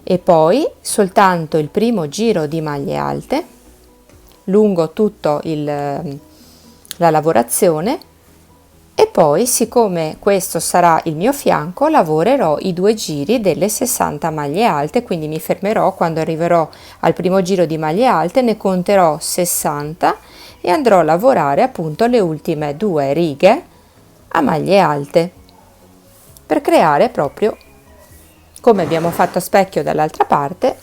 e poi soltanto il primo giro di maglie alte lungo tutto la lavorazione e poi, siccome questo sarà il mio fianco, lavorerò i 2 giri delle 60 maglie alte, quindi mi fermerò quando arriverò al primo giro di maglie alte, ne conterò 60 e andrò a lavorare appunto le ultime 2 righe a maglie alte per creare proprio, come abbiamo fatto a specchio dall'altra parte,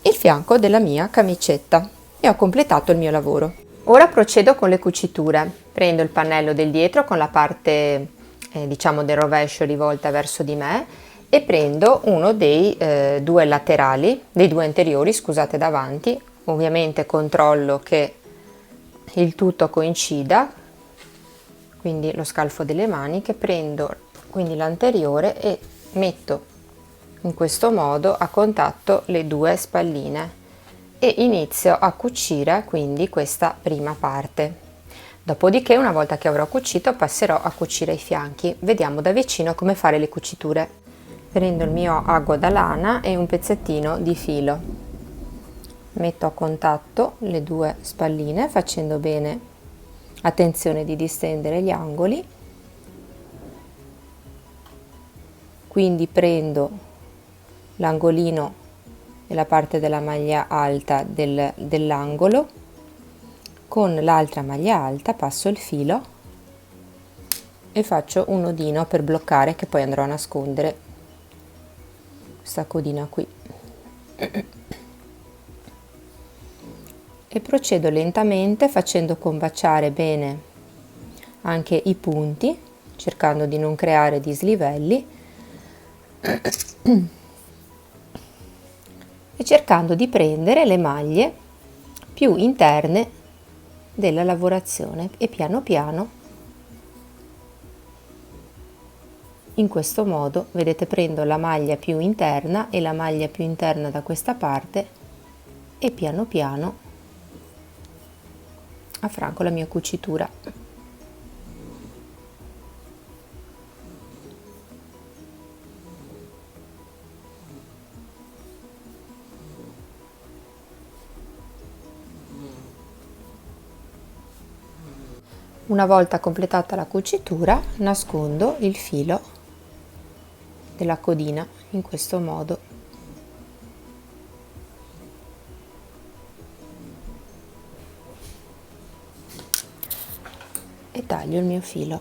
il fianco della mia camicetta e ho completato il mio lavoro. Ora procedo con le cuciture. Prendo il pannello del dietro con la parte diciamo del rovescio rivolta verso di me e prendo uno dei 2 laterali, dei 2 anteriori, scusate, davanti. Ovviamente controllo che il tutto coincida, quindi lo scalfo delle maniche, prendo quindi l'anteriore e metto in questo modo a contatto le 2 spalline e inizio a cucire quindi questa prima parte. Dopodiché, una volta che avrò cucito, passerò a cucire i fianchi. Vediamo da vicino come fare le cuciture. Prendo il mio ago da lana e un pezzettino di filo, metto a contatto le 2 spalline facendo bene attenzione di distendere gli angoli, quindi prendo l'angolino e la parte della maglia alta dell'angolo, con l'altra maglia alta passo il filo e faccio un nodino per bloccare, che poi andrò a nascondere questa codina qui e procedo lentamente facendo combaciare bene anche i punti, cercando di non creare dislivelli e cercando di prendere le maglie più interne della lavorazione e piano piano, in questo modo, vedete, prendo la maglia più interna e la maglia più interna da questa parte e piano piano affranco la mia cucitura. Una volta completata la cucitura, nascondo il filo della codina in questo modo. E taglio il mio filo.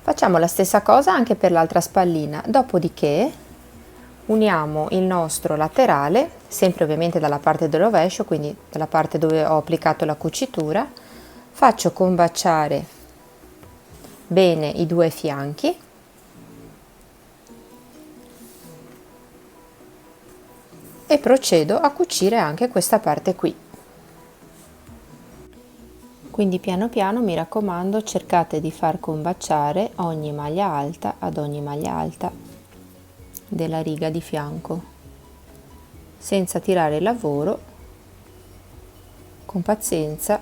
Facciamo la stessa cosa anche per l'altra spallina, dopodiché uniamo il nostro laterale, sempre ovviamente dalla parte del rovescio, quindi dalla parte dove ho applicato la cucitura, faccio combaciare bene i 2 fianchi e procedo a cucire anche questa parte qui. Quindi piano piano, mi raccomando, cercate di far combaciare ogni maglia alta ad ogni maglia alta della riga di fianco, senza tirare il lavoro, con pazienza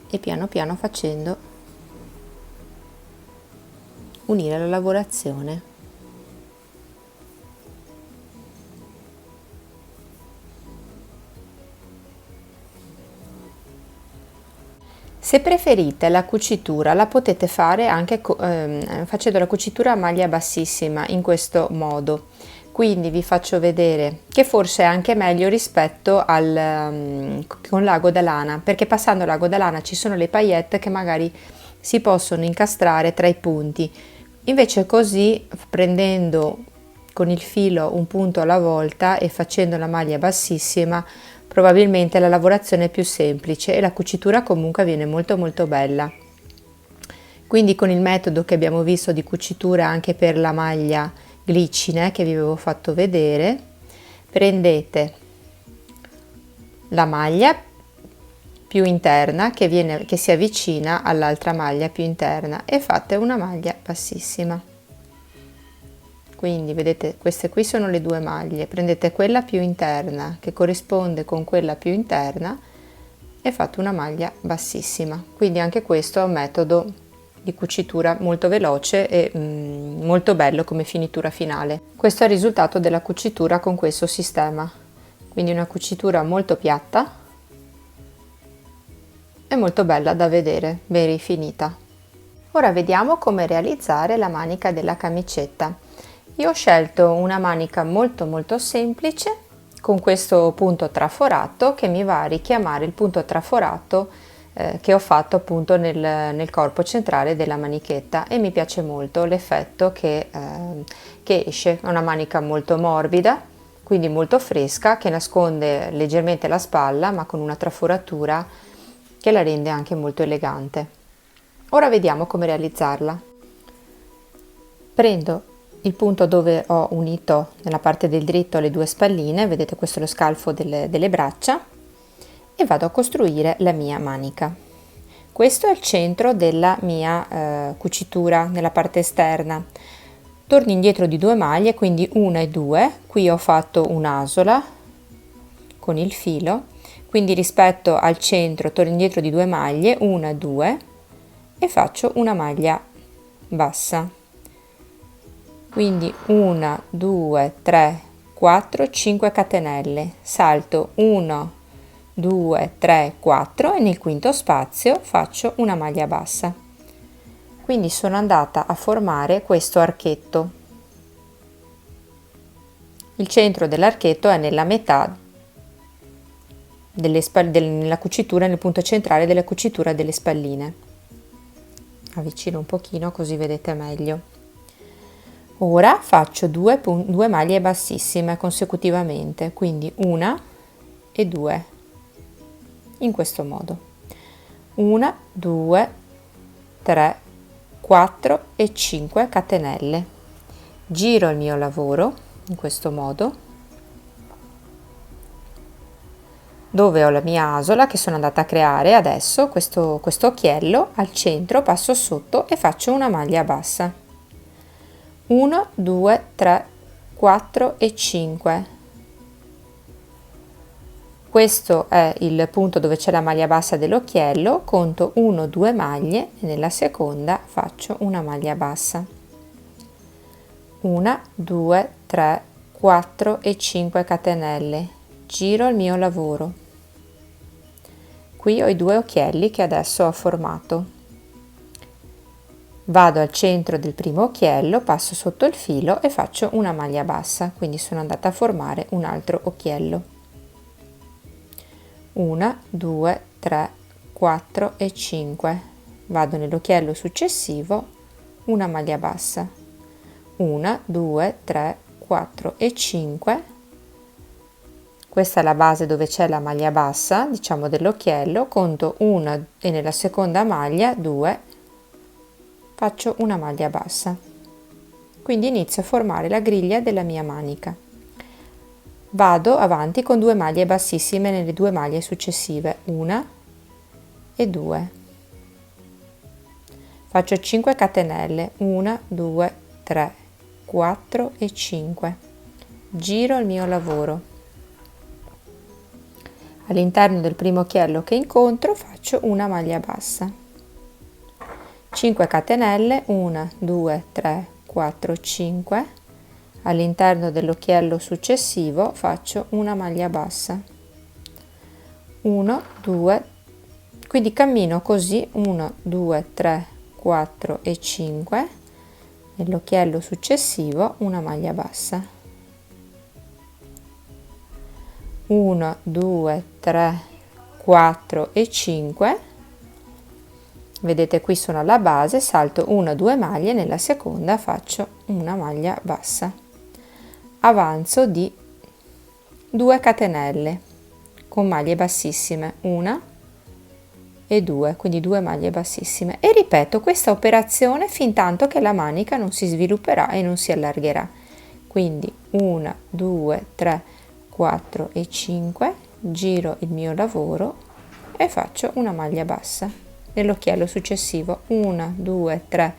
e piano piano facendo unire la lavorazione. Se preferite la cucitura la potete fare anche facendo la cucitura a maglia bassissima in questo modo. Quindi vi faccio vedere che forse è anche meglio rispetto con l'ago da lana, perché passando l'ago da lana ci sono le paillette che magari si possono incastrare tra i punti. Invece così, prendendo con il filo un punto alla volta e facendo la maglia bassissima, probabilmente la lavorazione è più semplice e la cucitura comunque viene molto molto bella. Quindi con il metodo che abbiamo visto di cucitura anche per la maglia glicine che vi avevo fatto vedere, prendete la maglia più interna che si avvicina all'altra maglia più interna e fate una maglia bassissima. Quindi vedete, queste qui sono le due maglie, prendete quella più interna che corrisponde con quella più interna e fate una maglia bassissima. Quindi anche questo è un metodo di cucitura molto veloce e molto bello come finitura finale. Questo è il risultato della cucitura con questo sistema, quindi una cucitura molto piatta e molto bella da vedere, ben rifinita. Ora vediamo come realizzare la manica della camicetta. Io ho scelto una manica molto molto semplice con questo punto traforato che mi va a richiamare il punto traforato che ho fatto appunto nel corpo centrale della manichetta, e mi piace molto l'effetto che esce. È una manica molto morbida, quindi molto fresca, che nasconde leggermente la spalla ma con una traforatura che la rende anche molto elegante. Ora vediamo come realizzarla. Prendo il punto dove ho unito nella parte del dritto le due spalline, vedete questo è lo scalfo delle braccia, e vado a costruire la mia manica. Questo è il centro della mia cucitura nella parte esterna. Torno indietro di 2 maglie, quindi 1 e 2, qui ho fatto un'asola con il filo, quindi rispetto al centro torno indietro di 2 maglie, 1 e 2, e faccio una maglia bassa. Quindi 1, 2, 3, 4, 5 catenelle, salto 1, 2, 3, 4 e nel quinto spazio faccio una maglia bassa. Quindi sono andata a formare questo archetto. Il centro dell'archetto è nella metà nella cucitura, nel punto centrale della cucitura delle spalline. Avvicino un pochino così vedete meglio. Ora faccio due maglie bassissime consecutivamente, quindi una e 2, in questo modo. 1, 2, 3, 4 e 5 catenelle. Giro il mio lavoro in questo modo, dove ho la mia asola che sono andata a creare adesso, questo occhiello al centro, passo sotto e faccio una maglia bassa. 1, 2, 3, 4 e 5. Questo è il punto dove c'è la maglia bassa dell'occhiello, conto 1, 2 maglie e nella seconda faccio una maglia bassa. 1, 2, 3, 4 e 5 catenelle. Giro il mio lavoro. Qui ho i 2 occhielli che adesso ho formato. Vado al centro del primo occhiello, passo sotto il filo e faccio una maglia bassa, quindi sono andata a formare un altro occhiello. 1, 2, 3, 4 e 5. Vado nell'occhiello successivo, una maglia bassa. 1, 2, 3, 4 e 5. Questa è la base dove c'è la maglia bassa, diciamo dell'occhiello, conto 1 e nella seconda maglia 2, faccio una maglia bassa. Quindi inizio a formare la griglia della mia manica. Vado avanti con 2 maglie bassissime nelle 2 maglie successive, 1 e 2. Faccio 5 catenelle, 1, 2, 3, 4 e 5. Giro il mio lavoro. All'interno del primo occhiello che incontro faccio una maglia bassa. 5 catenelle, 1, 2, 3, 4, 5. All'interno dell'occhiello successivo faccio una maglia bassa. 1, 2, quindi cammino così 1 2 3 4 e 5, nell'occhiello successivo una maglia bassa, 1 2 3 4 e 5, vedete qui sono alla base, salto 1 2 maglie, nella seconda faccio una maglia bassa, avanzo di 2 catenelle con maglie bassissime, una e 2, quindi 2 maglie bassissime, e ripeto questa operazione fin tanto che la manica non si svilupperà e non si allargherà. Quindi 1 2 3 4 e 5, giro il mio lavoro e faccio una maglia bassa. Nell'occhiello successivo 1 2 3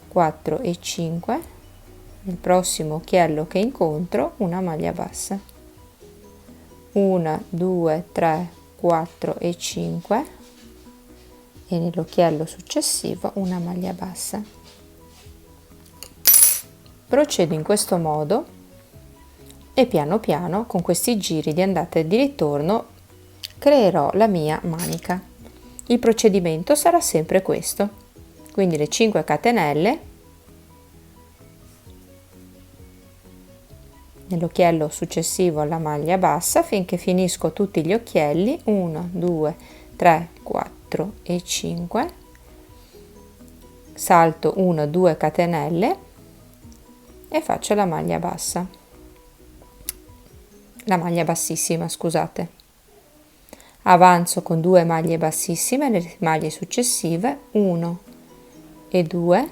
4 e 5, nel prossimo occhiello che incontro una maglia bassa, 1 2 3 4 e 5, e nell'occhiello successivo una maglia bassa. Procedo in questo modo e piano piano con questi giri di andata e di ritorno creerò la mia manica. Il procedimento sarà sempre questo, quindi le 5 catenelle nell'occhiello successivo alla maglia bassa finché finisco tutti gli occhielli, 1 2 3 4 e 5, salto 1 2 catenelle e faccio la maglia bassa, la maglia bassissima, scusate, avanzo con 2 maglie bassissime nelle maglie successive, 1 e 2,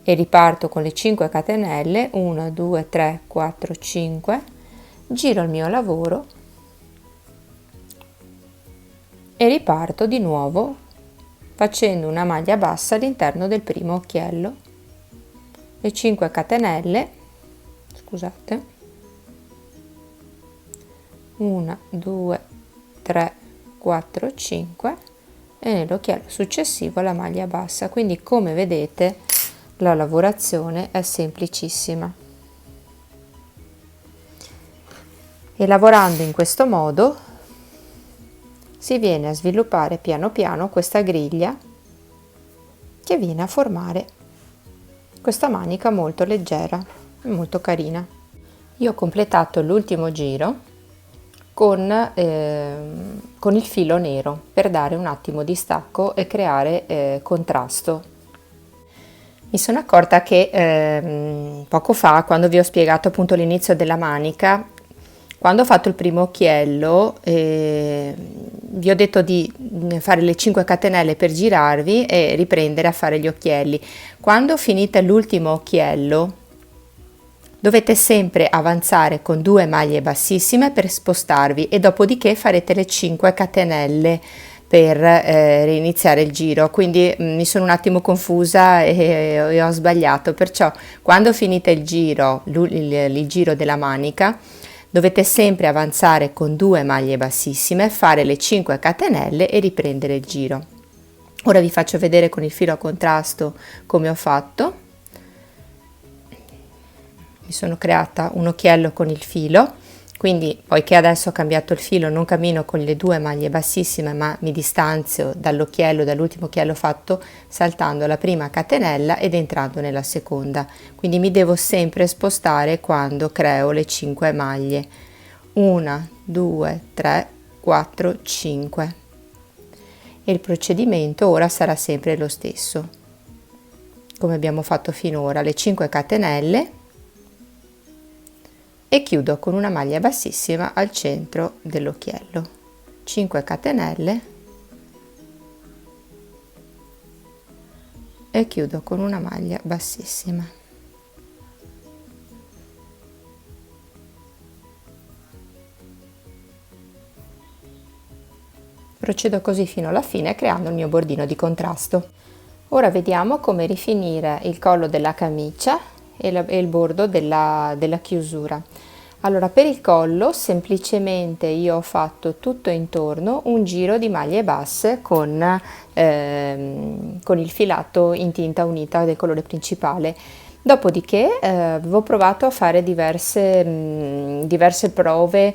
e riparto con le 5 catenelle, 1 2 3 4 5, giro il mio lavoro e riparto di nuovo facendo una maglia bassa all'interno del primo occhiello, le 5 catenelle, scusate, 1 2 3 4 5, e nell'occhiello successivo la maglia bassa. Quindi come vedete la lavorazione è semplicissima, e lavorando in questo modo si viene a sviluppare piano piano questa griglia che viene a formare questa manica molto leggera e molto carina. Io ho completato l'ultimo giro con il filo nero per dare un attimo di stacco e creare contrasto. Mi sono accorta che poco fa, quando vi ho spiegato appunto l'inizio della manica, quando ho fatto il primo occhiello, vi ho detto di fare le 5 catenelle per girarvi e riprendere a fare gli occhielli. Quando finite l'ultimo occhiello, dovete sempre avanzare con 2 maglie bassissime per spostarvi, e dopodiché farete le 5 catenelle per reiniziare il giro. Quindi mi sono un attimo confusa e ho sbagliato, perciò quando finite il giro, il giro della manica, dovete sempre avanzare con 2 maglie bassissime, fare le 5 catenelle e riprendere il giro. Ora vi faccio vedere con il filo a contrasto come ho fatto. Mi sono creata un occhiello con il filo, quindi poiché adesso ho cambiato il filo non cammino con le 2 maglie bassissime, ma mi distanzio dall'occhiello, dall'ultimo occhiello fatto, saltando la prima catenella ed entrando nella seconda. Quindi mi devo sempre spostare quando creo le 5 maglie, 1 2 3 4 5, e il procedimento ora sarà sempre lo stesso come abbiamo fatto finora, le 5 catenelle e chiudo con una maglia bassissima al centro dell'occhiello, 5 catenelle e chiudo con una maglia bassissima. Procedo così fino alla fine creando il mio bordino di contrasto. Ora vediamo come rifinire il collo della camicia e il bordo della chiusura. Allora, per il collo semplicemente io ho fatto tutto intorno un giro di maglie basse con il filato in tinta unita del colore principale. Dopodiché avevo provato a fare diverse prove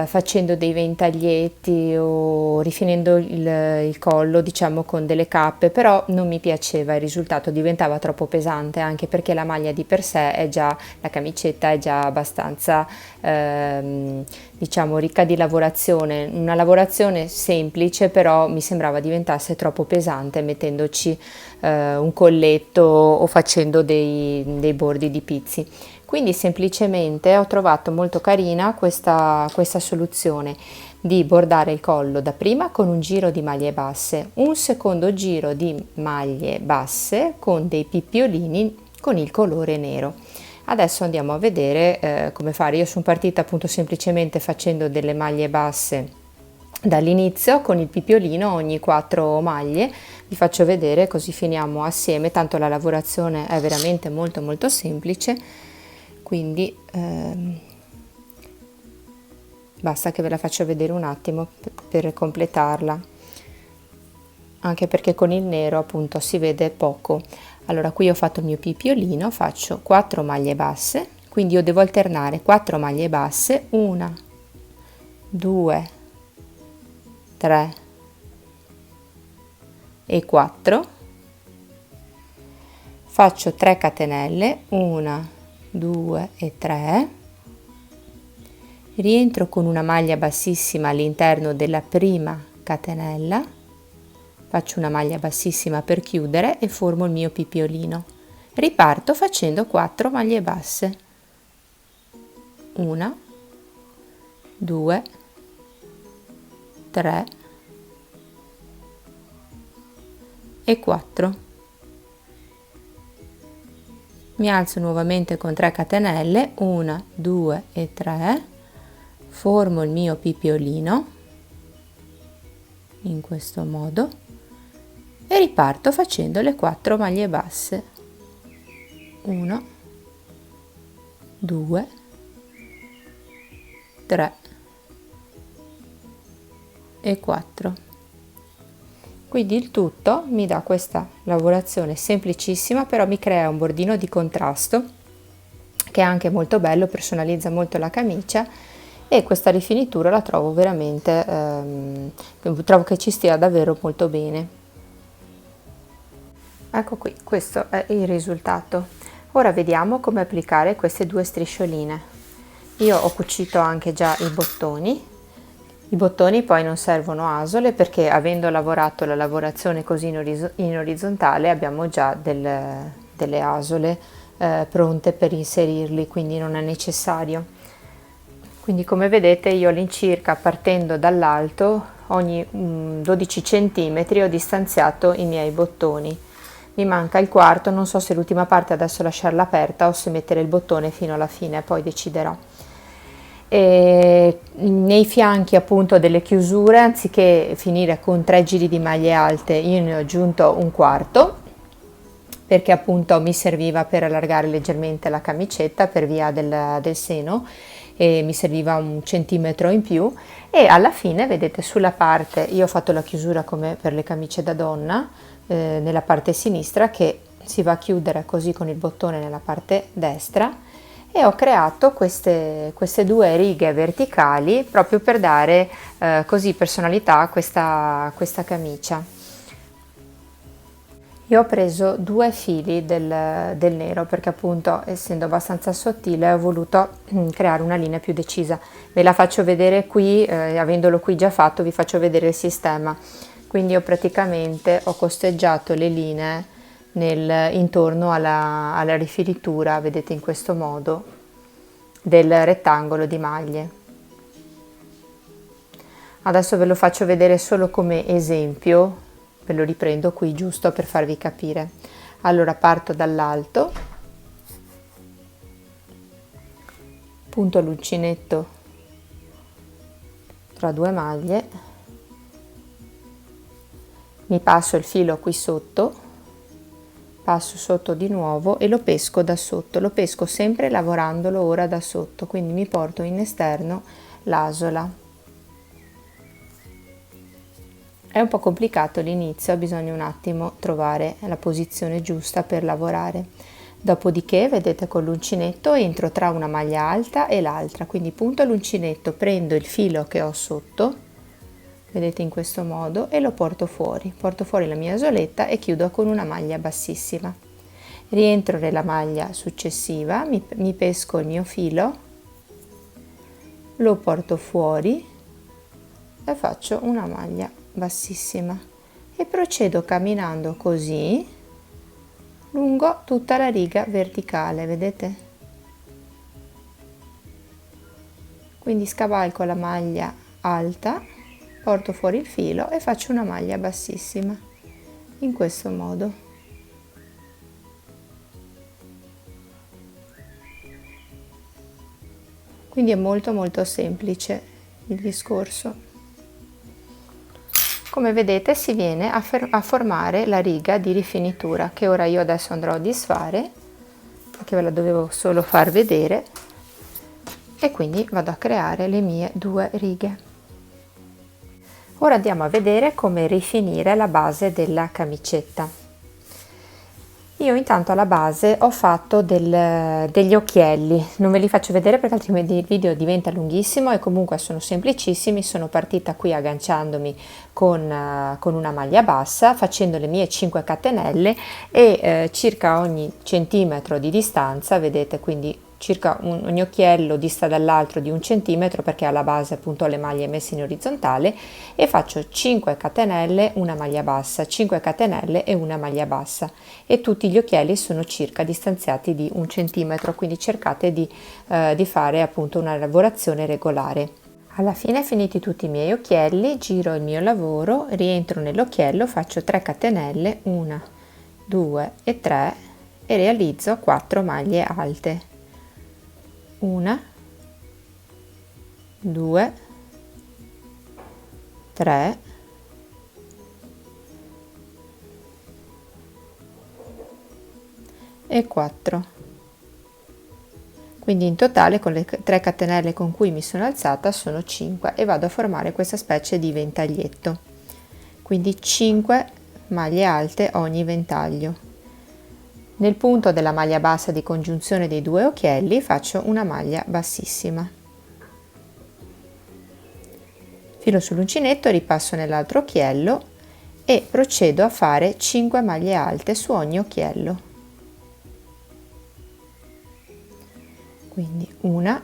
facendo dei ventaglietti o rifinendo il collo, diciamo, con delle cappe, però non mi piaceva il risultato, diventava troppo pesante, anche perché la maglia di per sé è già, la camicetta è già abbastanza diciamo ricca di lavorazione, una lavorazione semplice, però mi sembrava diventasse troppo pesante mettendoci un colletto o facendo dei bordi di pizzi. Quindi semplicemente ho trovato molto carina questa soluzione di bordare il collo dapprima con un giro di maglie basse, un secondo giro di maglie basse con dei pippiolini con il colore nero. Adesso andiamo a vedere come fare. Io sono partita appunto semplicemente facendo delle maglie basse dall'inizio con il pipiolino ogni 4 maglie. Vi faccio vedere così finiamo assieme, tanto la lavorazione è veramente molto semplice, quindi basta che ve la faccio vedere un attimo per completarla, anche perché con il nero appunto si vede poco. Allora qui ho fatto il mio pipiolino, faccio 4 maglie basse, quindi io devo alternare 4 maglie basse, 1, 2, 3 e 4, faccio 3 catenelle, 1, 2 e 3, rientro con una maglia bassissima all'interno della prima catenella, faccio una maglia bassissima per chiudere e formo il mio pipiolino. Riparto facendo 4 maglie basse, 1, 2, 3 e 4. Mi alzo nuovamente con 3 catenelle, 1, 2 e 3, formo il mio pipiolino in questo modo e riparto facendo le 4 maglie basse, 1, 2, 3 e 4. Quindi il tutto mi dà questa lavorazione semplicissima, però mi crea un bordino di contrasto che è anche molto bello, personalizza molto la camicia, e questa rifinitura la trovo veramente, trovo che ci stia davvero molto bene. Ecco qui, questo è il risultato. Ora vediamo come applicare queste due striscioline. Io ho cucito anche già i bottoni. I bottoni poi non servono asole perché, avendo lavorato la lavorazione così in orizzontale, abbiamo già delle asole pronte per inserirli, quindi non è necessario. Quindi come vedete io all'incirca, partendo dall'alto, ogni 12 cm ho distanziato i miei bottoni. Mi manca il quarto, non so se l'ultima parte adesso lasciarla aperta o se mettere il bottone fino alla fine, poi deciderò. E nei fianchi appunto delle chiusure, anziché finire con 3 giri di maglie alte, io ne ho aggiunto un quarto, perché appunto mi serviva per allargare leggermente la camicetta per via del seno, e mi serviva un centimetro in più. E alla fine vedete sulla parte, io ho fatto la chiusura come per le camicie da donna, nella parte sinistra, che si va a chiudere così con il bottone nella parte destra, e ho creato queste due righe verticali proprio per dare così personalità a questa camicia. Io ho preso 2 fili del nero perché appunto, essendo abbastanza sottile, ho voluto creare una linea più decisa. Ve la faccio vedere qui, avendolo qui già fatto vi faccio vedere il sistema. Quindi io praticamente ho costeggiato le linee intorno alla rifinitura, vedete, in questo modo, del rettangolo di maglie. Adesso ve lo faccio vedere solo come esempio, ve lo riprendo qui giusto per farvi capire. Allora parto dall'alto, punto l'uncinetto tra 2 maglie, mi passo il filo qui sotto, passo sotto di nuovo e lo pesco da sotto, lo pesco sempre lavorandolo ora da sotto, quindi mi porto in esterno l'asola. È un po' complicato l'inizio, bisogna un attimo trovare la posizione giusta per lavorare. Dopodiché, vedete, con l'uncinetto entro tra una maglia alta e l'altra, quindi punto l'uncinetto, prendo il filo che ho sotto, vedete, in questo modo, e lo porto fuori la mia asoletta e chiudo con una maglia bassissima. Rientro nella maglia successiva, mi pesco il mio filo, lo porto fuori e faccio una maglia bassissima e procedo camminando così lungo tutta la riga verticale, vedete? Quindi scavalco la maglia alta, porto fuori il filo e faccio una maglia bassissima, in questo modo. Quindi è molto semplice il discorso. Come vedete si viene a formare la riga di rifinitura che ora io adesso andrò a disfare, perché ve la dovevo solo far vedere, e quindi vado a creare le mie 2 righe. Ora andiamo a vedere come rifinire la base della camicetta. Io intanto alla base ho fatto degli occhielli, non ve li faccio vedere perché altrimenti il video diventa lunghissimo e comunque sono semplicissimi. Sono partita qui agganciandomi con una maglia bassa, facendo le mie 5 catenelle e circa ogni centimetro di distanza, vedete, quindi circa ogni occhiello dista dall'altro di 1 centimetro, perché alla base appunto ho le maglie messe in orizzontale, e faccio 5 catenelle, una maglia bassa, 5 catenelle e una maglia bassa, e tutti gli occhielli sono circa distanziati di 1 centimetro, quindi cercate di fare appunto una lavorazione regolare. Alla fine, finiti tutti i miei occhielli, giro il mio lavoro, rientro nell'occhiello, faccio 3 catenelle, 1, 2 e 3 e realizzo 4 maglie alte. 1, 2, 3, 4. Quindi in totale, con le 3 catenelle con cui mi sono alzata, sono 5 e vado a formare questa specie di ventaglietto. Quindi 5 maglie alte ogni ventaglio. Nel punto della maglia bassa di congiunzione dei 2 occhielli faccio una maglia bassissima. Filo sull'uncinetto, ripasso nell'altro occhiello e procedo a fare 5 maglie alte su ogni occhiello. Quindi 1,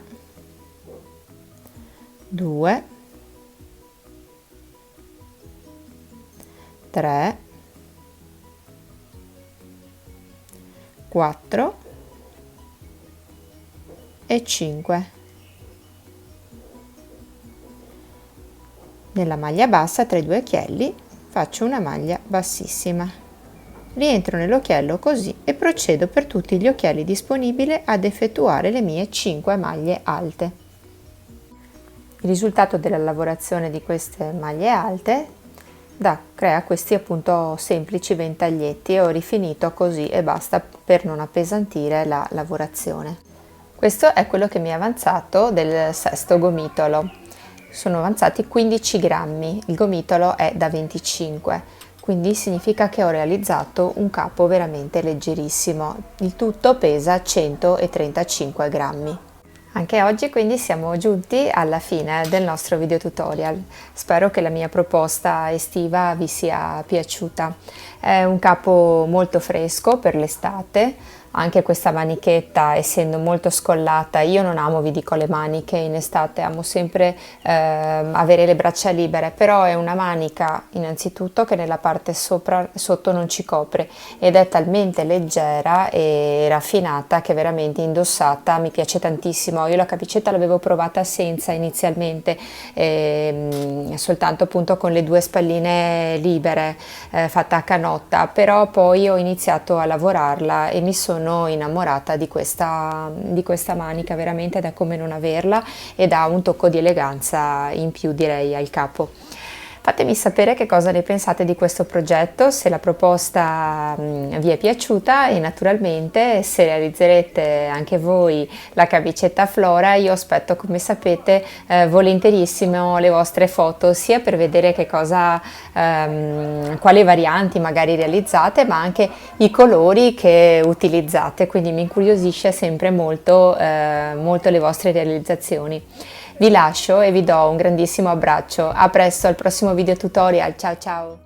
2, 3, 4 e 5. Nella maglia bassa tra i 2 occhielli faccio una maglia bassissima, rientro nell'occhiello così e procedo per tutti gli occhielli disponibili ad effettuare le mie 5 maglie alte. Il risultato della lavorazione di queste maglie alte crea questi appunto semplici ventaglietti, e ho rifinito così e basta per non appesantire la lavorazione. Questo è quello che mi è avanzato del sesto gomitolo. Sono avanzati 15 grammi, il gomitolo è da 25, quindi significa che ho realizzato un capo veramente leggerissimo. Il tutto pesa 135 grammi. Anche oggi quindi siamo giunti alla fine del nostro video tutorial. Spero che la mia proposta estiva vi sia piaciuta. È un capo molto fresco per l'estate. Anche questa manichetta, essendo molto scollata, io non amo, vi dico, le maniche in estate, amo sempre avere le braccia libere, però è una manica innanzitutto che nella parte sotto non ci copre, ed è talmente leggera e raffinata che veramente indossata mi piace tantissimo. Io la camicetta l'avevo provata senza inizialmente, soltanto appunto con le 2 spalline libere, fatta a canotta, però poi ho iniziato a lavorarla e mi sono innamorata di questa manica, veramente da come non averla, e dà un tocco di eleganza in più, direi, al capo. Fatemi sapere che cosa ne pensate di questo progetto, se la proposta vi è piaciuta e naturalmente se realizzerete anche voi la camicetta a Flora. Io aspetto, come sapete, volentierissimo le vostre foto, sia per vedere che cosa, quali varianti magari realizzate, ma anche i colori che utilizzate, quindi mi incuriosisce sempre molto, molto le vostre realizzazioni. Vi lascio e vi do un grandissimo abbraccio. A presto al prossimo video tutorial. Ciao ciao!